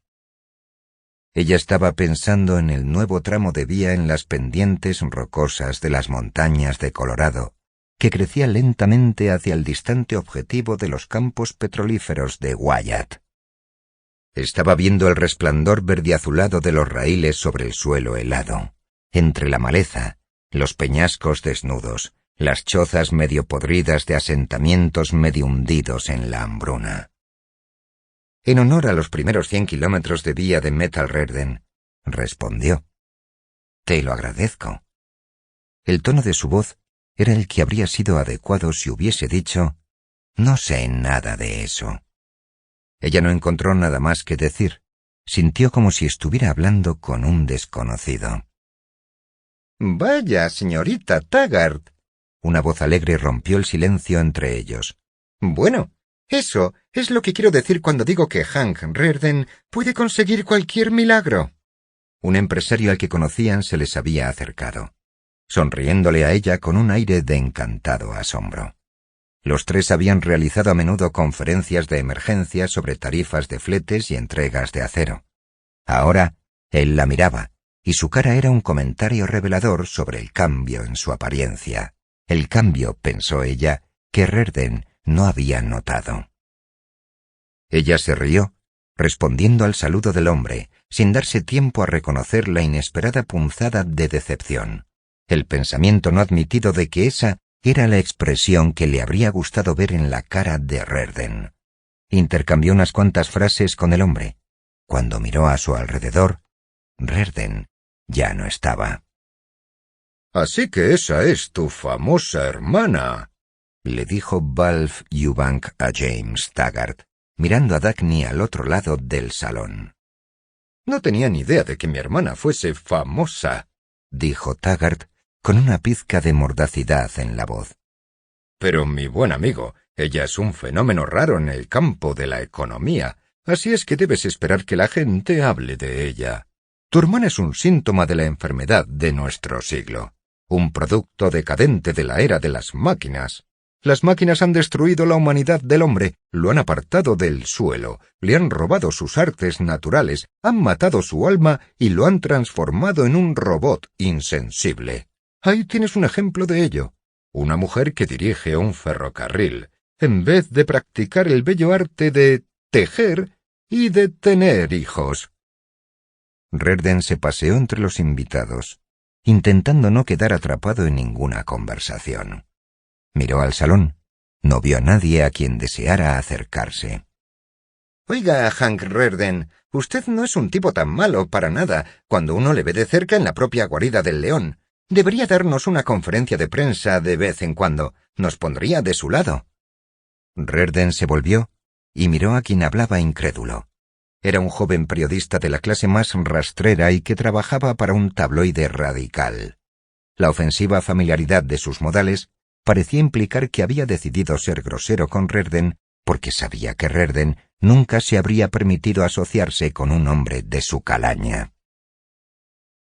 Ella estaba pensando en el nuevo tramo de vía en las pendientes rocosas de las montañas de Colorado, que crecía lentamente hacia el distante objetivo de los campos petrolíferos de Wyatt. Estaba viendo el resplandor verdeazulado de los raíles sobre el suelo helado, entre la maleza, los peñascos desnudos, las chozas medio podridas de asentamientos medio hundidos en la hambruna. «En honor a los primeros 100 kilómetros de vía de Metal Rearden», respondió. «Te lo agradezco». El tono de su voz era el que habría sido adecuado si hubiese dicho «no sé nada de eso». Ella no encontró nada más que decir. Sintió como si estuviera hablando con un desconocido. «Vaya, señorita Taggart». Una voz alegre rompió el silencio entre ellos. «Bueno, eso es lo que quiero decir cuando digo que Hank Rearden puede conseguir cualquier milagro». Un empresario al que conocían se les había acercado, sonriéndole a ella con un aire de encantado asombro. Los tres habían realizado a menudo conferencias de emergencia sobre tarifas de fletes y entregas de acero. Ahora, él la miraba, y su cara era un comentario revelador sobre el cambio en su apariencia. El cambio, pensó ella, que Rearden no había notado. Ella se rió, respondiendo al saludo del hombre, sin darse tiempo a reconocer la inesperada punzada de decepción, el pensamiento no admitido de que esa era la expresión que le habría gustado ver en la cara de Rearden. Intercambió unas cuantas frases con el hombre. Cuando miró a su alrededor, Rearden ya no estaba. «Así que esa es tu famosa hermana», le dijo Balfe Eubank a James Taggart, mirando a Dagny al otro lado del salón. «No tenía ni idea de que mi hermana fuese famosa», dijo Taggart, con una pizca de mordacidad en la voz. «Pero mi buen amigo, ella es un fenómeno raro en el campo de la economía, así es que debes esperar que la gente hable de ella. Tu hermana es un síntoma de la enfermedad de nuestro siglo, un producto decadente de la era de las máquinas. Las máquinas han destruido la humanidad del hombre, lo han apartado del suelo, le han robado sus artes naturales, han matado su alma y lo han transformado en un robot insensible. Ahí tienes un ejemplo de ello. Una mujer que dirige un ferrocarril, en vez de practicar el bello arte de tejer y de tener hijos. Rearden se paseó entre los invitados, intentando no quedar atrapado en ninguna conversación. Miró al salón. No vio a nadie a quien deseara acercarse. «Oiga, Hank Rearden, usted no es un tipo tan malo para nada cuando uno le ve de cerca en la propia guarida del león. Debería darnos una conferencia de prensa de vez en cuando. Nos pondría de su lado». Rearden se volvió y miró a quien hablaba incrédulo. Era un joven periodista de la clase más rastrera y que trabajaba para un tabloide radical. La ofensiva familiaridad de sus modales parecía implicar que había decidido ser grosero con Rearden porque sabía que Rearden nunca se habría permitido asociarse con un hombre de su calaña.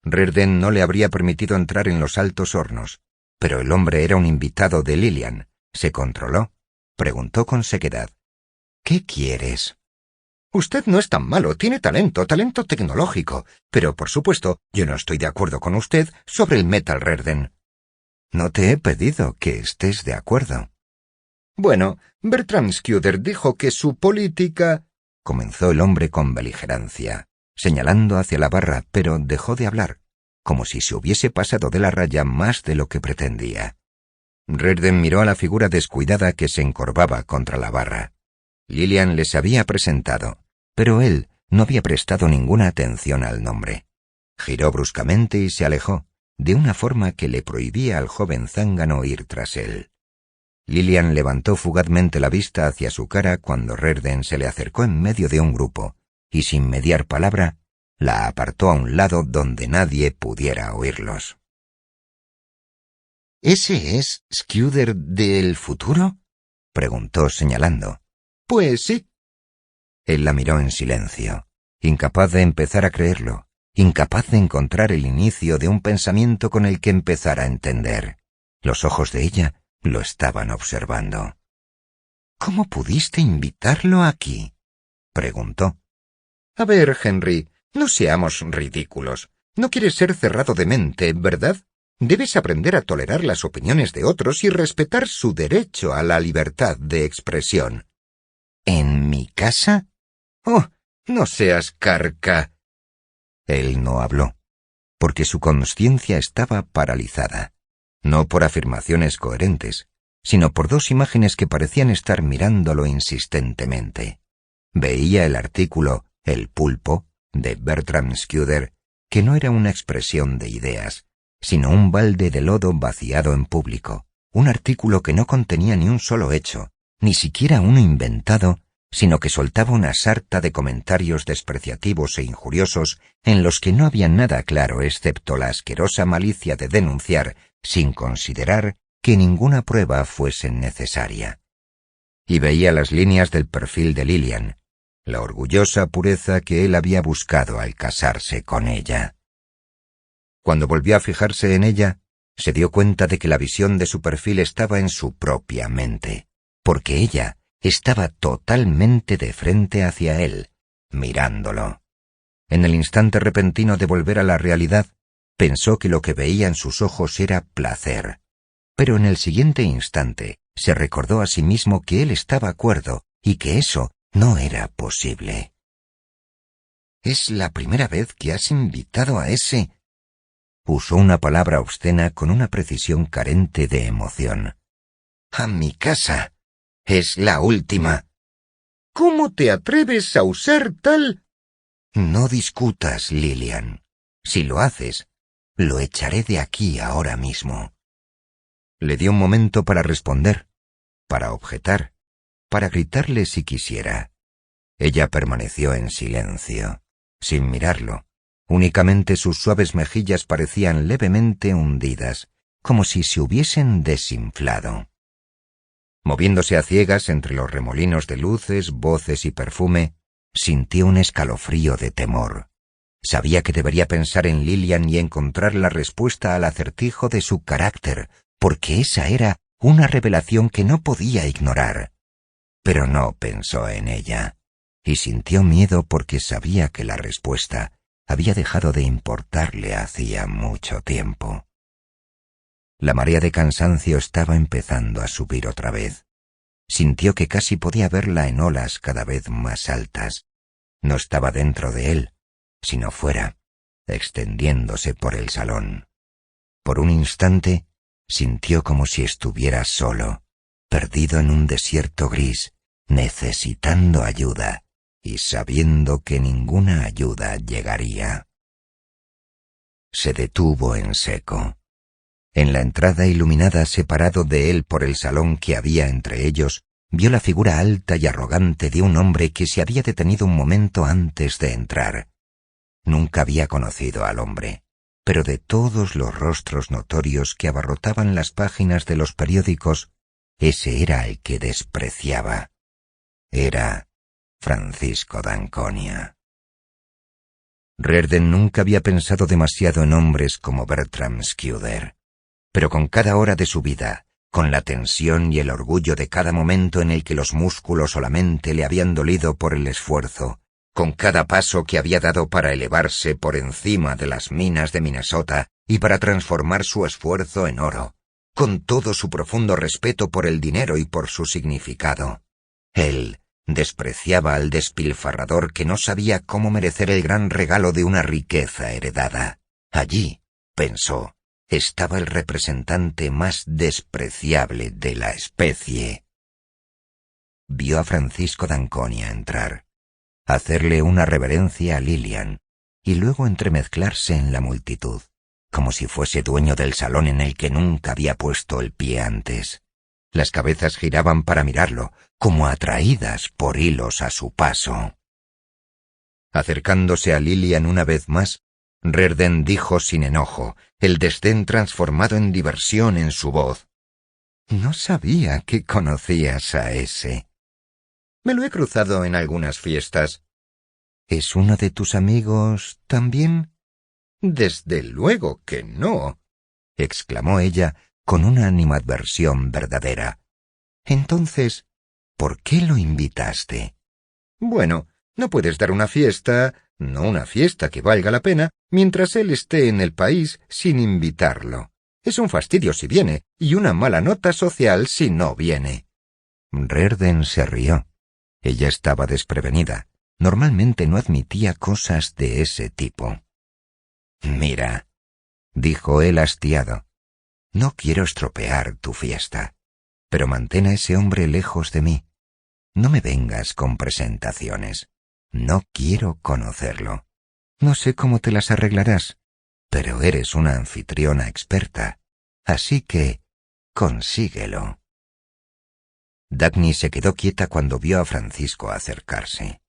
Rearden no le habría permitido entrar en los altos hornos, pero el hombre era un invitado de Lillian. Se controló. Preguntó con sequedad. «¿Qué quieres?» «Usted no es tan malo, tiene talento tecnológico, pero por supuesto yo no estoy de acuerdo con usted sobre el metal, Rearden». «No te he pedido que estés de acuerdo». «Bueno, Bertram Scudder dijo que su política...» Comenzó el hombre con beligerancia, señalando hacia la barra, pero dejó de hablar, como si se hubiese pasado de la raya más de lo que pretendía. Rearden miró a la figura descuidada que se encorvaba contra la barra. Lillian les había presentado, pero él no había prestado ninguna atención al nombre. Giró bruscamente y se alejó, de una forma que le prohibía al joven zángano ir tras él. Lillian levantó fugazmente la vista hacia su cara cuando Rearden se le acercó en medio de un grupo, y sin mediar palabra, la apartó a un lado donde nadie pudiera oírlos. «¿Ese es Scudder del futuro?», preguntó señalando. «Pues sí». Él la miró en silencio, incapaz de empezar a creerlo, incapaz de encontrar el inicio de un pensamiento con el que empezar a entender. Los ojos de ella lo estaban observando. «¿Cómo pudiste invitarlo aquí?», preguntó. «A ver, Henry, no seamos ridículos. No quieres ser cerrado de mente, ¿verdad? Debes aprender a tolerar las opiniones de otros y respetar su derecho a la libertad de expresión». «¿En mi casa?» «Oh, no seas carca». Él no habló, porque su consciencia estaba paralizada, no por afirmaciones coherentes, sino por dos imágenes que parecían estar mirándolo insistentemente. Veía el artículo «El pulpo» de Bertram Scudder, que no era una expresión de ideas, sino un balde de lodo vaciado en público, un artículo que no contenía ni un solo hecho, ni siquiera uno inventado, sino que soltaba una sarta de comentarios despreciativos e injuriosos en los que no había nada claro excepto la asquerosa malicia de denunciar, sin considerar que ninguna prueba fuese necesaria. Y veía las líneas del perfil de Lillian, la orgullosa pureza que él había buscado al casarse con ella. Cuando volvió a fijarse en ella, se dio cuenta de que la visión de su perfil estaba en su propia mente, porque ella estaba totalmente de frente hacia él, mirándolo. En el instante repentino de volver a la realidad, pensó que lo que veía en sus ojos era placer, pero en el siguiente instante se recordó a sí mismo que él estaba cuerdo y que eso no era posible. «¿Es la primera vez que has invitado a ese...?» Usó una palabra obscena con una precisión carente de emoción. «¿A mi casa? Es la última». «¿Cómo te atreves a usar tal...?» «No discutas, Lillian. Si lo haces, lo echaré de aquí ahora mismo». Le dio un momento para responder, para objetar, para gritarle si quisiera. Ella permaneció en silencio, sin mirarlo. Únicamente sus suaves mejillas parecían levemente hundidas, como si se hubiesen desinflado. Moviéndose a ciegas entre los remolinos de luces, voces y perfume, sintió un escalofrío de temor. Sabía que debería pensar en Lillian y encontrar la respuesta al acertijo de su carácter, porque esa era una revelación que no podía ignorar. Pero no pensó en ella, y sintió miedo porque sabía que la respuesta había dejado de importarle hacía mucho tiempo. La marea de cansancio estaba empezando a subir otra vez. Sintió que casi podía verla en olas cada vez más altas. No estaba dentro de él, sino fuera, extendiéndose por el salón. Por un instante, sintió como si estuviera solo, perdido en un desierto gris, necesitando ayuda y sabiendo que ninguna ayuda llegaría. Se detuvo en seco. En la entrada iluminada, separado de él por el salón que había entre ellos, vio la figura alta y arrogante de un hombre que se había detenido un momento antes de entrar. Nunca había conocido al hombre, pero de todos los rostros notorios que abarrotaban las páginas de los periódicos, ese era el que despreciaba. Era Francisco d'Anconia. Reardon nunca había pensado demasiado en hombres como Bertram Scudder, pero con cada hora de su vida, con la tensión y el orgullo de cada momento en el que los músculos o la mente le habían dolido por el esfuerzo, con cada paso que había dado para elevarse por encima de las minas de Minnesota y para transformar su esfuerzo en oro, con todo su profundo respeto por el dinero y por su significado, él despreciaba al despilfarrador que no sabía cómo merecer el gran regalo de una riqueza heredada. Allí, pensó, estaba el representante más despreciable de la especie. Vio a Francisco d'Anconia entrar, hacerle una reverencia a Lillian y luego entremezclarse en la multitud, como si fuese dueño del salón en el que nunca había puesto el pie antes. Las cabezas giraban para mirarlo, como atraídas por hilos a su paso. Acercándose a Lillian una vez más, Reardon dijo sin enojo, el desdén transformado en diversión en su voz: «No sabía que conocías a ese». «Me lo he cruzado en algunas fiestas». «¿Es uno de tus amigos también?» «Desde luego que no», exclamó ella con una animadversión verdadera. «Entonces, ¿por qué lo invitaste?» «Bueno, no puedes dar una fiesta, no una fiesta que valga la pena, mientras él esté en el país sin invitarlo. Es un fastidio si viene, y una mala nota social si no viene». Reardon se rió. Ella estaba desprevenida. Normalmente no admitía cosas de ese tipo. «Mira», dijo él hastiado, «no quiero estropear tu fiesta, pero mantén a ese hombre lejos de mí. No me vengas con presentaciones. No quiero conocerlo. No sé cómo te las arreglarás, pero eres una anfitriona experta, así que consíguelo». Dagny se quedó quieta cuando vio a Francisco acercarse.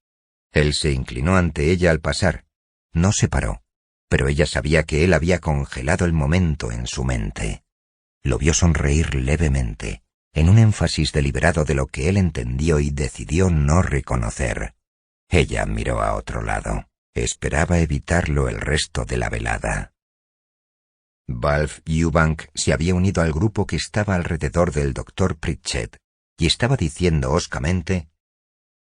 Él se inclinó ante ella al pasar. No se paró, pero ella sabía que él había congelado el momento en su mente. Lo vio sonreír levemente, en un énfasis deliberado de lo que él entendió y decidió no reconocer. Ella miró a otro lado. Esperaba evitarlo el resto de la velada. Balfe Eubank se había unido al grupo que estaba alrededor del Dr. Pritchett y estaba diciendo hoscamente: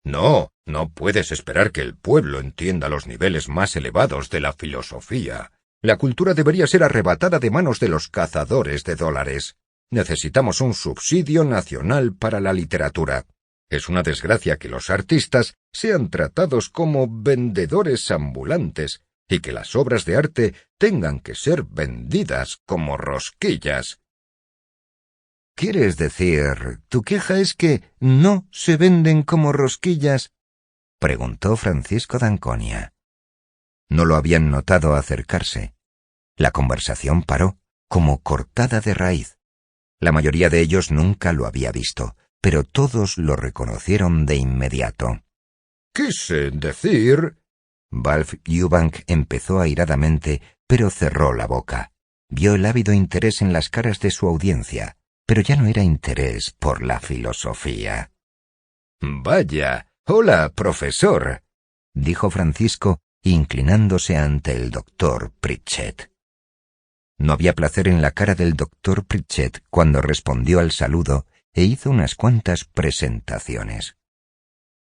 «No, no puedes esperar que el pueblo entienda los niveles más elevados de la filosofía. La cultura debería ser arrebatada de manos de los cazadores de dólares. Necesitamos un subsidio nacional para la literatura. Es una desgracia que los artistas sean tratados como vendedores ambulantes y que las obras de arte tengan que ser vendidas como rosquillas». «¿Quieres decir, tu queja es que no se venden como rosquillas?», preguntó Francisco d'Anconia. No lo habían notado acercarse. La conversación paró, como cortada de raíz. La mayoría de ellos nunca lo había visto, pero todos lo reconocieron de inmediato. «Quise decir...» Balfe Eubank empezó airadamente, pero cerró la boca. Vio el ávido interés en las caras de su audiencia, pero ya no era interés por la filosofía. «Vaya, hola, profesor», dijo Francisco, inclinándose ante el Dr. Pritchett. No había placer en la cara del doctor Pritchett cuando respondió al saludo e hizo unas cuantas presentaciones.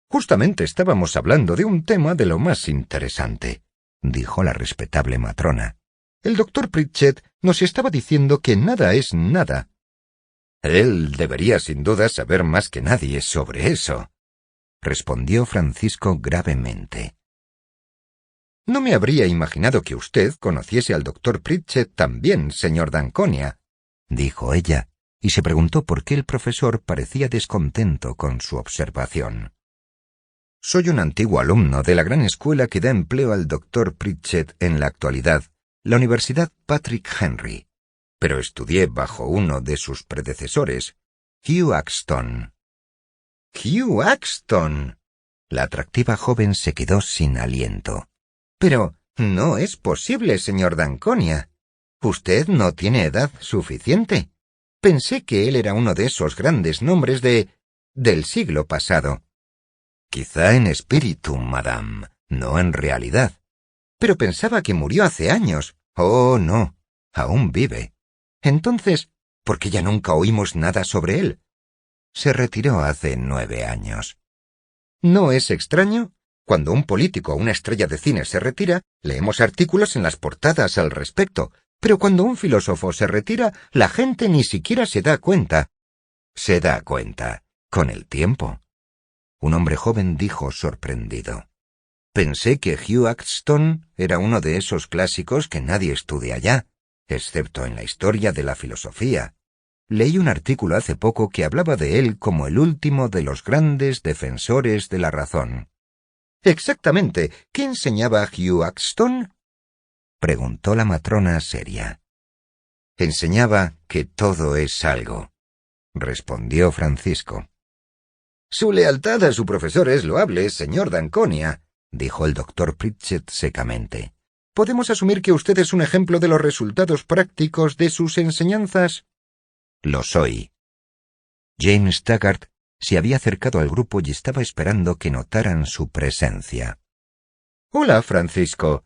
«Justamente estábamos hablando de un tema de lo más interesante», dijo la respetable matrona. «El doctor Pritchett nos estaba diciendo que nada es nada». «Él debería sin duda saber más que nadie sobre eso», respondió Francisco gravemente. «No me habría imaginado que usted conociese al doctor Pritchett también, señor d'Anconia», dijo ella, y se preguntó por qué el profesor parecía descontento con su observación. «Soy un antiguo alumno de la gran escuela que da empleo al doctor Pritchett en la actualidad, la Universidad Patrick Henry, pero estudié bajo uno de sus predecesores, Hugh Axton». «¡Hugh Axton!». La atractiva joven se quedó sin aliento. «Pero no es posible, señor d'Anconia. Usted no tiene edad suficiente. Pensé que él era uno de esos grandes nombres del siglo pasado». «Quizá en espíritu, madame, no en realidad». «Pero pensaba que murió hace años». «Oh, no, aún vive». «Entonces, ¿por qué ya nunca oímos nada sobre él?» «Se retiró hace 9 años». «¿No es extraño? Cuando un político o una estrella de cine se retira, leemos artículos en las portadas al respecto, pero cuando un filósofo se retira, la gente ni siquiera se da cuenta». «Se da cuenta, con el tiempo». Un hombre joven dijo sorprendido. «Pensé que Hugh Axton era uno de esos clásicos que nadie estudia ya, excepto en la historia de la filosofía. Leí un artículo hace poco que hablaba de él como el último de los grandes defensores de la razón». «Exactamente. ¿Qué enseñaba Hugh Axton?», preguntó la matrona seria. «Enseñaba que todo es algo», respondió Francisco. «Su lealtad a su profesor es loable, señor d'Anconia», dijo el doctor Pritchett secamente. «¿Podemos asumir que usted es un ejemplo de los resultados prácticos de sus enseñanzas?» «Lo soy». James Taggart se había acercado al grupo y estaba esperando que notaran su presencia. «Hola, Francisco».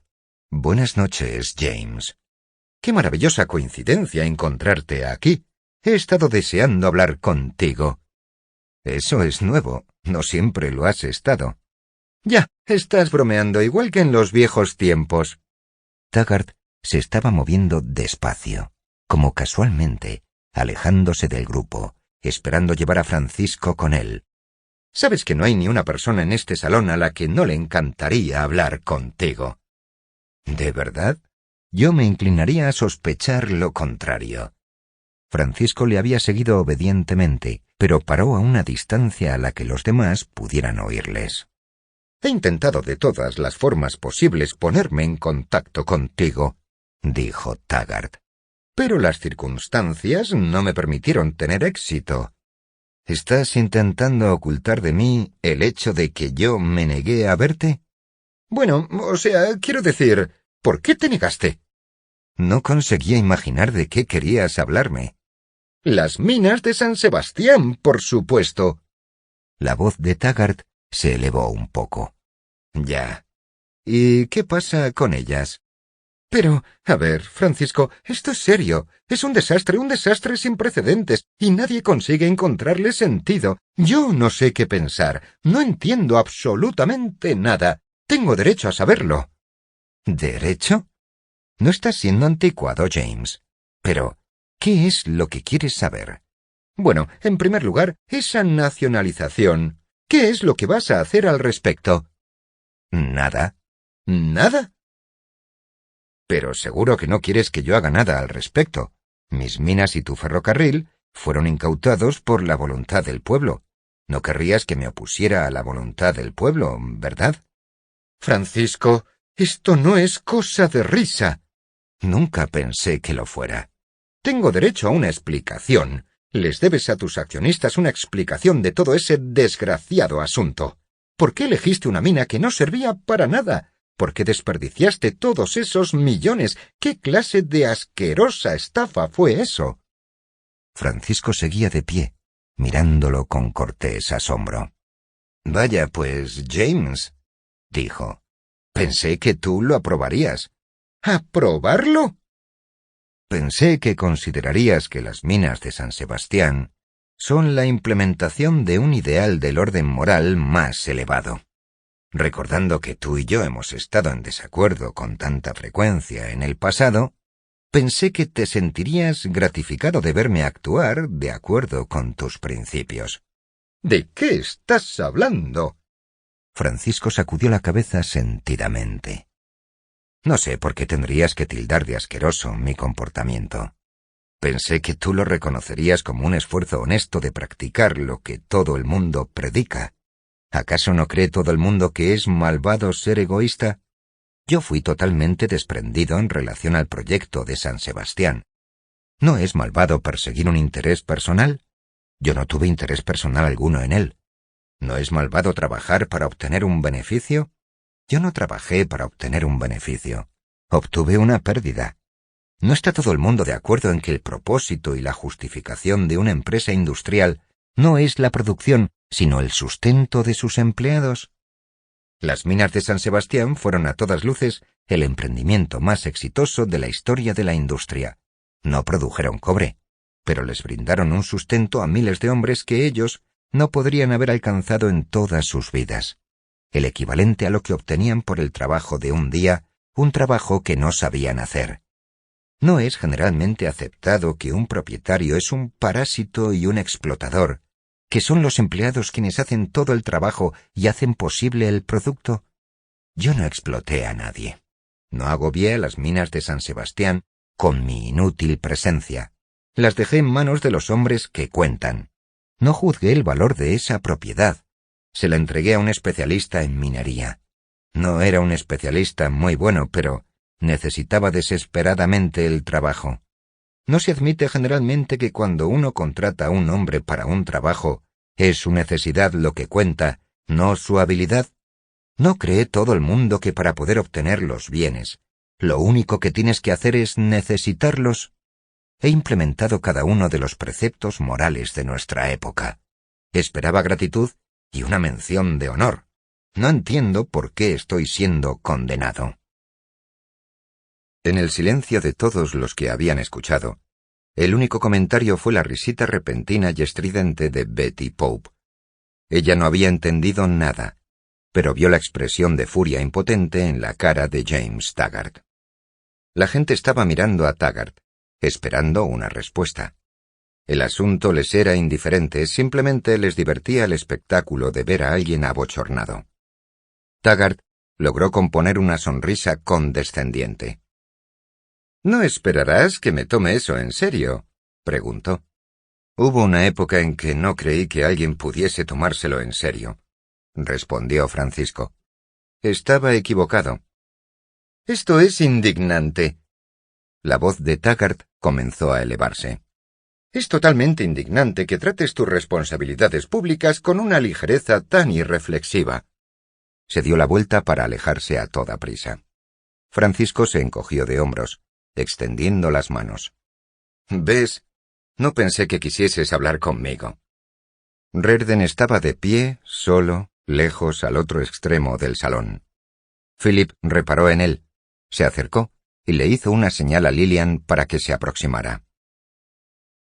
«Buenas noches, James». «Qué maravillosa coincidencia encontrarte aquí. He estado deseando hablar contigo». «Eso es nuevo. No siempre lo has estado». «Ya, estás bromeando igual que en los viejos tiempos». Taggart se estaba moviendo despacio, como casualmente, alejándose del grupo, esperando llevar a Francisco con él. «Sabes que no hay ni una persona en este salón a la que no le encantaría hablar contigo». «¿De verdad? Yo me inclinaría a sospechar lo contrario». Francisco le había seguido obedientemente, pero paró a una distancia a la que los demás pudieran oírles. «He intentado de todas las formas posibles ponerme en contacto contigo», dijo Taggart. «Pero las circunstancias no me permitieron tener éxito». «¿Estás intentando ocultar de mí el hecho de que yo me negué a verte?» «Bueno, o sea, quiero decir, ¿por qué te negaste?» «No conseguía imaginar de qué querías hablarme». «Las minas de San Sebastián, por supuesto». La voz de Taggart se elevó un poco. «Ya. ¿Y qué pasa con ellas?» «Pero, a ver, Francisco, esto es serio. Es un desastre sin precedentes, y nadie consigue encontrarle sentido. Yo no sé qué pensar. No entiendo absolutamente nada. Tengo derecho a saberlo». ¿Derecho? No estás siendo anticuado, James. Pero, ¿qué es lo que quieres saber? Bueno, en primer lugar, esa nacionalización. ¿Qué es lo que vas a hacer al respecto? Nada. ¿Nada? Pero seguro que no quieres que yo haga nada al respecto. Mis minas y tu ferrocarril fueron incautados por la voluntad del pueblo. No querrías que me opusiera a la voluntad del pueblo, ¿verdad? Francisco, esto no es cosa de risa. Nunca pensé que lo fuera. Tengo derecho a una explicación. Les debes a tus accionistas una explicación de todo ese desgraciado asunto. ¿Por qué elegiste una mina que no servía para nada? ¿Por qué desperdiciaste todos esos millones? ¿Qué clase de asquerosa estafa fue eso? Francisco seguía de pie, mirándolo con cortés asombro. Vaya, pues, James, dijo. Pensé que tú lo aprobarías. ¿Aprobarlo? Pensé que considerarías que las minas de San Sebastián son la implementación de un ideal del orden moral más elevado. Recordando que tú y yo hemos estado en desacuerdo con tanta frecuencia en el pasado, pensé que te sentirías gratificado de verme actuar de acuerdo con tus principios. ¿De qué estás hablando? Francisco sacudió la cabeza sentidamente. No sé por qué tendrías que tildar de asqueroso mi comportamiento. Pensé que tú lo reconocerías como un esfuerzo honesto de practicar lo que todo el mundo predica. ¿Acaso no cree todo el mundo que es malvado ser egoísta? Yo fui totalmente desprendido en relación al proyecto de San Sebastián. ¿No es malvado perseguir un interés personal? Yo no tuve interés personal alguno en él. ¿No es malvado trabajar para obtener un beneficio? Yo no trabajé para obtener un beneficio. Obtuve una pérdida. ¿No está todo el mundo de acuerdo en que el propósito y la justificación de una empresa industrial no es la producción, sino el sustento de sus empleados? Las minas de San Sebastián fueron a todas luces el emprendimiento más exitoso de la historia de la industria. No produjeron cobre, pero les brindaron un sustento a miles de hombres que ellos no podrían haber alcanzado en todas sus vidas. El equivalente a lo que obtenían por el trabajo de un día, un trabajo que no sabían hacer. No es generalmente aceptado que un propietario es un parásito y un explotador, que son los empleados quienes hacen todo el trabajo y hacen posible el producto. Yo no exploté a nadie. No agobié a las minas de San Sebastián con mi inútil presencia. Las dejé en manos de los hombres que cuentan. No juzgué el valor de esa propiedad. Se la entregué a un especialista en minería. No era un especialista muy bueno, pero necesitaba desesperadamente el trabajo. ¿No se admite generalmente que cuando uno contrata a un hombre para un trabajo, es su necesidad lo que cuenta, no su habilidad? ¿No cree todo el mundo que para poder obtener los bienes, lo único que tienes que hacer es necesitarlos? He implementado cada uno de los preceptos morales de nuestra época. Esperaba gratitud y una mención de honor. No entiendo por qué estoy siendo condenado. En el silencio de todos los que habían escuchado, el único comentario fue la risita repentina y estridente de Betty Pope. Ella no había entendido nada, pero vio la expresión de furia impotente en la cara de James Taggart. La gente estaba mirando a Taggart, esperando una respuesta. El asunto les era indiferente, simplemente les divertía el espectáculo de ver a alguien abochornado. Taggart logró componer una sonrisa condescendiente. «¿No esperarás que me tome eso en serio?», preguntó. «Hubo una época en que no creí que alguien pudiese tomárselo en serio», respondió Francisco. «Estaba equivocado». «Esto es indignante». La voz de Taggart comenzó a elevarse. «Es totalmente indignante que trates tus responsabilidades públicas con una ligereza tan irreflexiva». Se dio la vuelta para alejarse a toda prisa. Francisco se encogió de hombros, extendiendo las manos. «¿Ves? No pensé que quisieses hablar conmigo». Reardon estaba de pie, solo, lejos al otro extremo del salón. Philip reparó en él, se acercó y le hizo una señal a Lillian para que se aproximara.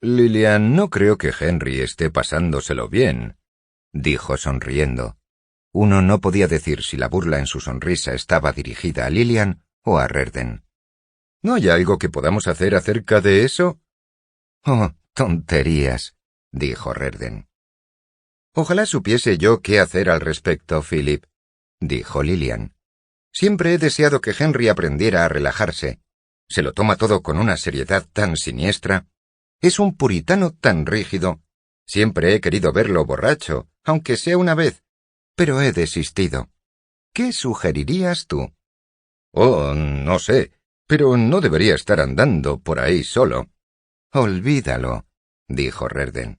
«Lillian, no creo que Henry esté pasándoselo bien», dijo sonriendo. Uno no podía decir si la burla en su sonrisa estaba dirigida a Lillian o a Reardon. «¿No hay algo que podamos hacer acerca de eso?» «Oh, tonterías», dijo Reardon. «Ojalá supiese yo qué hacer al respecto, Philip», dijo Lillian. «Siempre he deseado que Henry aprendiera a relajarse. Se lo toma todo con una seriedad tan siniestra. Es un puritano tan rígido. Siempre he querido verlo borracho, aunque sea una vez, pero he desistido. ¿Qué sugerirías tú?» «Oh, no sé, pero no debería estar andando por ahí solo». «Olvídalo», dijo Reardon.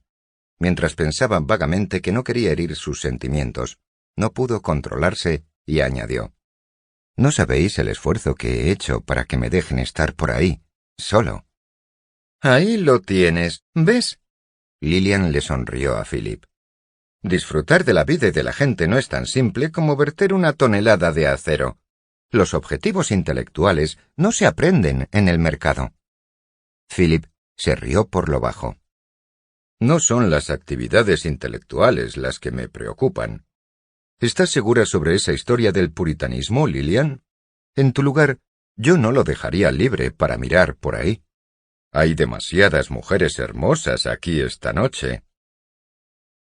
Mientras pensaba vagamente que no quería herir sus sentimientos, no pudo controlarse y añadió. «No sabéis el esfuerzo que he hecho para que me dejen estar por ahí, solo». «Ahí lo tienes, ¿ves?» Lillian le sonrió a Philip. «Disfrutar de la vida y de la gente no es tan simple como verter una tonelada de acero. Los objetivos intelectuales no se aprenden en el mercado». Philip se rió por lo bajo. No son las actividades intelectuales las que me preocupan. ¿Estás segura sobre esa historia del puritanismo, Lillian? En tu lugar, yo no lo dejaría libre para mirar por ahí. Hay demasiadas mujeres hermosas aquí esta noche.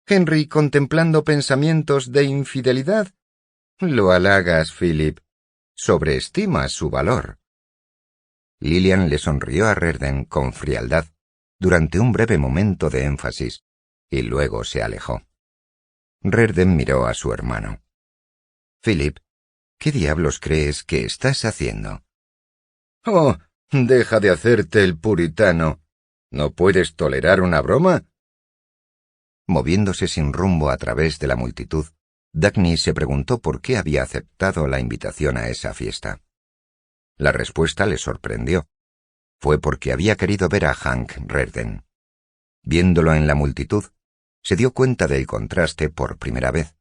Henry contemplando pensamientos de infidelidad. Lo halagas, Philip. Sobreestimas su valor. Lillian le sonrió a Reardon con frialdad durante un breve momento de énfasis, y luego se alejó. Reardon miró a su hermano. Philip, ¿qué diablos crees que estás haciendo? Oh, deja de hacerte el puritano. ¿No puedes tolerar una broma? Moviéndose sin rumbo a través de la multitud, Dagny se preguntó por qué había aceptado la invitación a esa fiesta. La respuesta le sorprendió. Fue porque había querido ver a Hank Reardon. Viéndolo en la multitud, se dio cuenta del contraste por primera vez.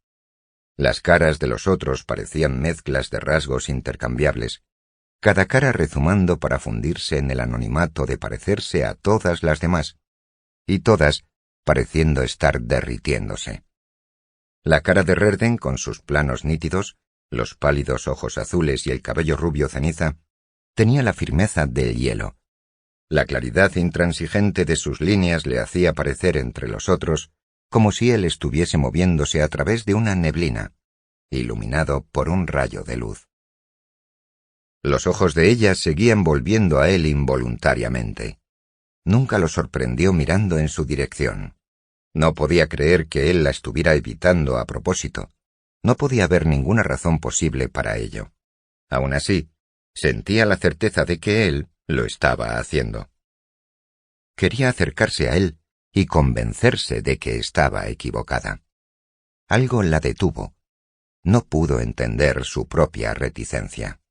Las caras de los otros parecían mezclas de rasgos intercambiables, cada cara rezumando para fundirse en el anonimato de parecerse a todas las demás, y todas pareciendo estar derritiéndose. La cara de Reardon, con sus planos nítidos, los pálidos ojos azules y el cabello rubio ceniza, tenía la firmeza del hielo. La claridad intransigente de sus líneas le hacía parecer entre los otros como si él estuviese moviéndose a través de una neblina, iluminado por un rayo de luz. Los ojos de ella seguían volviendo a él involuntariamente. Nunca lo sorprendió mirando en su dirección. No podía creer que él la estuviera evitando a propósito. No podía haber ninguna razón posible para ello. Aún así, sentía la certeza de que él lo estaba haciendo. Quería acercarse a él y convencerse de que estaba equivocada. Algo la detuvo. No pudo entender su propia reticencia.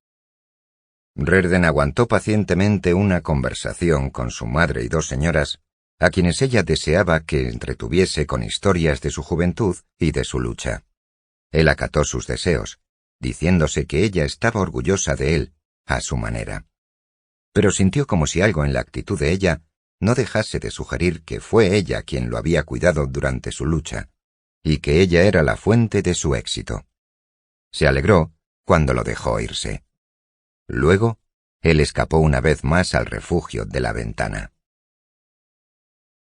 Reardon aguantó pacientemente una conversación con su madre y dos señoras, a quienes ella deseaba que entretuviese con historias de su juventud y de su lucha. Él acató sus deseos, diciéndose que ella estaba orgullosa de él, a su manera. Pero sintió como si algo en la actitud de ella no dejase de sugerir que fue ella quien lo había cuidado durante su lucha, y que ella era la fuente de su éxito. Se alegró cuando lo dejó irse. Luego, él escapó una vez más al refugio de la ventana.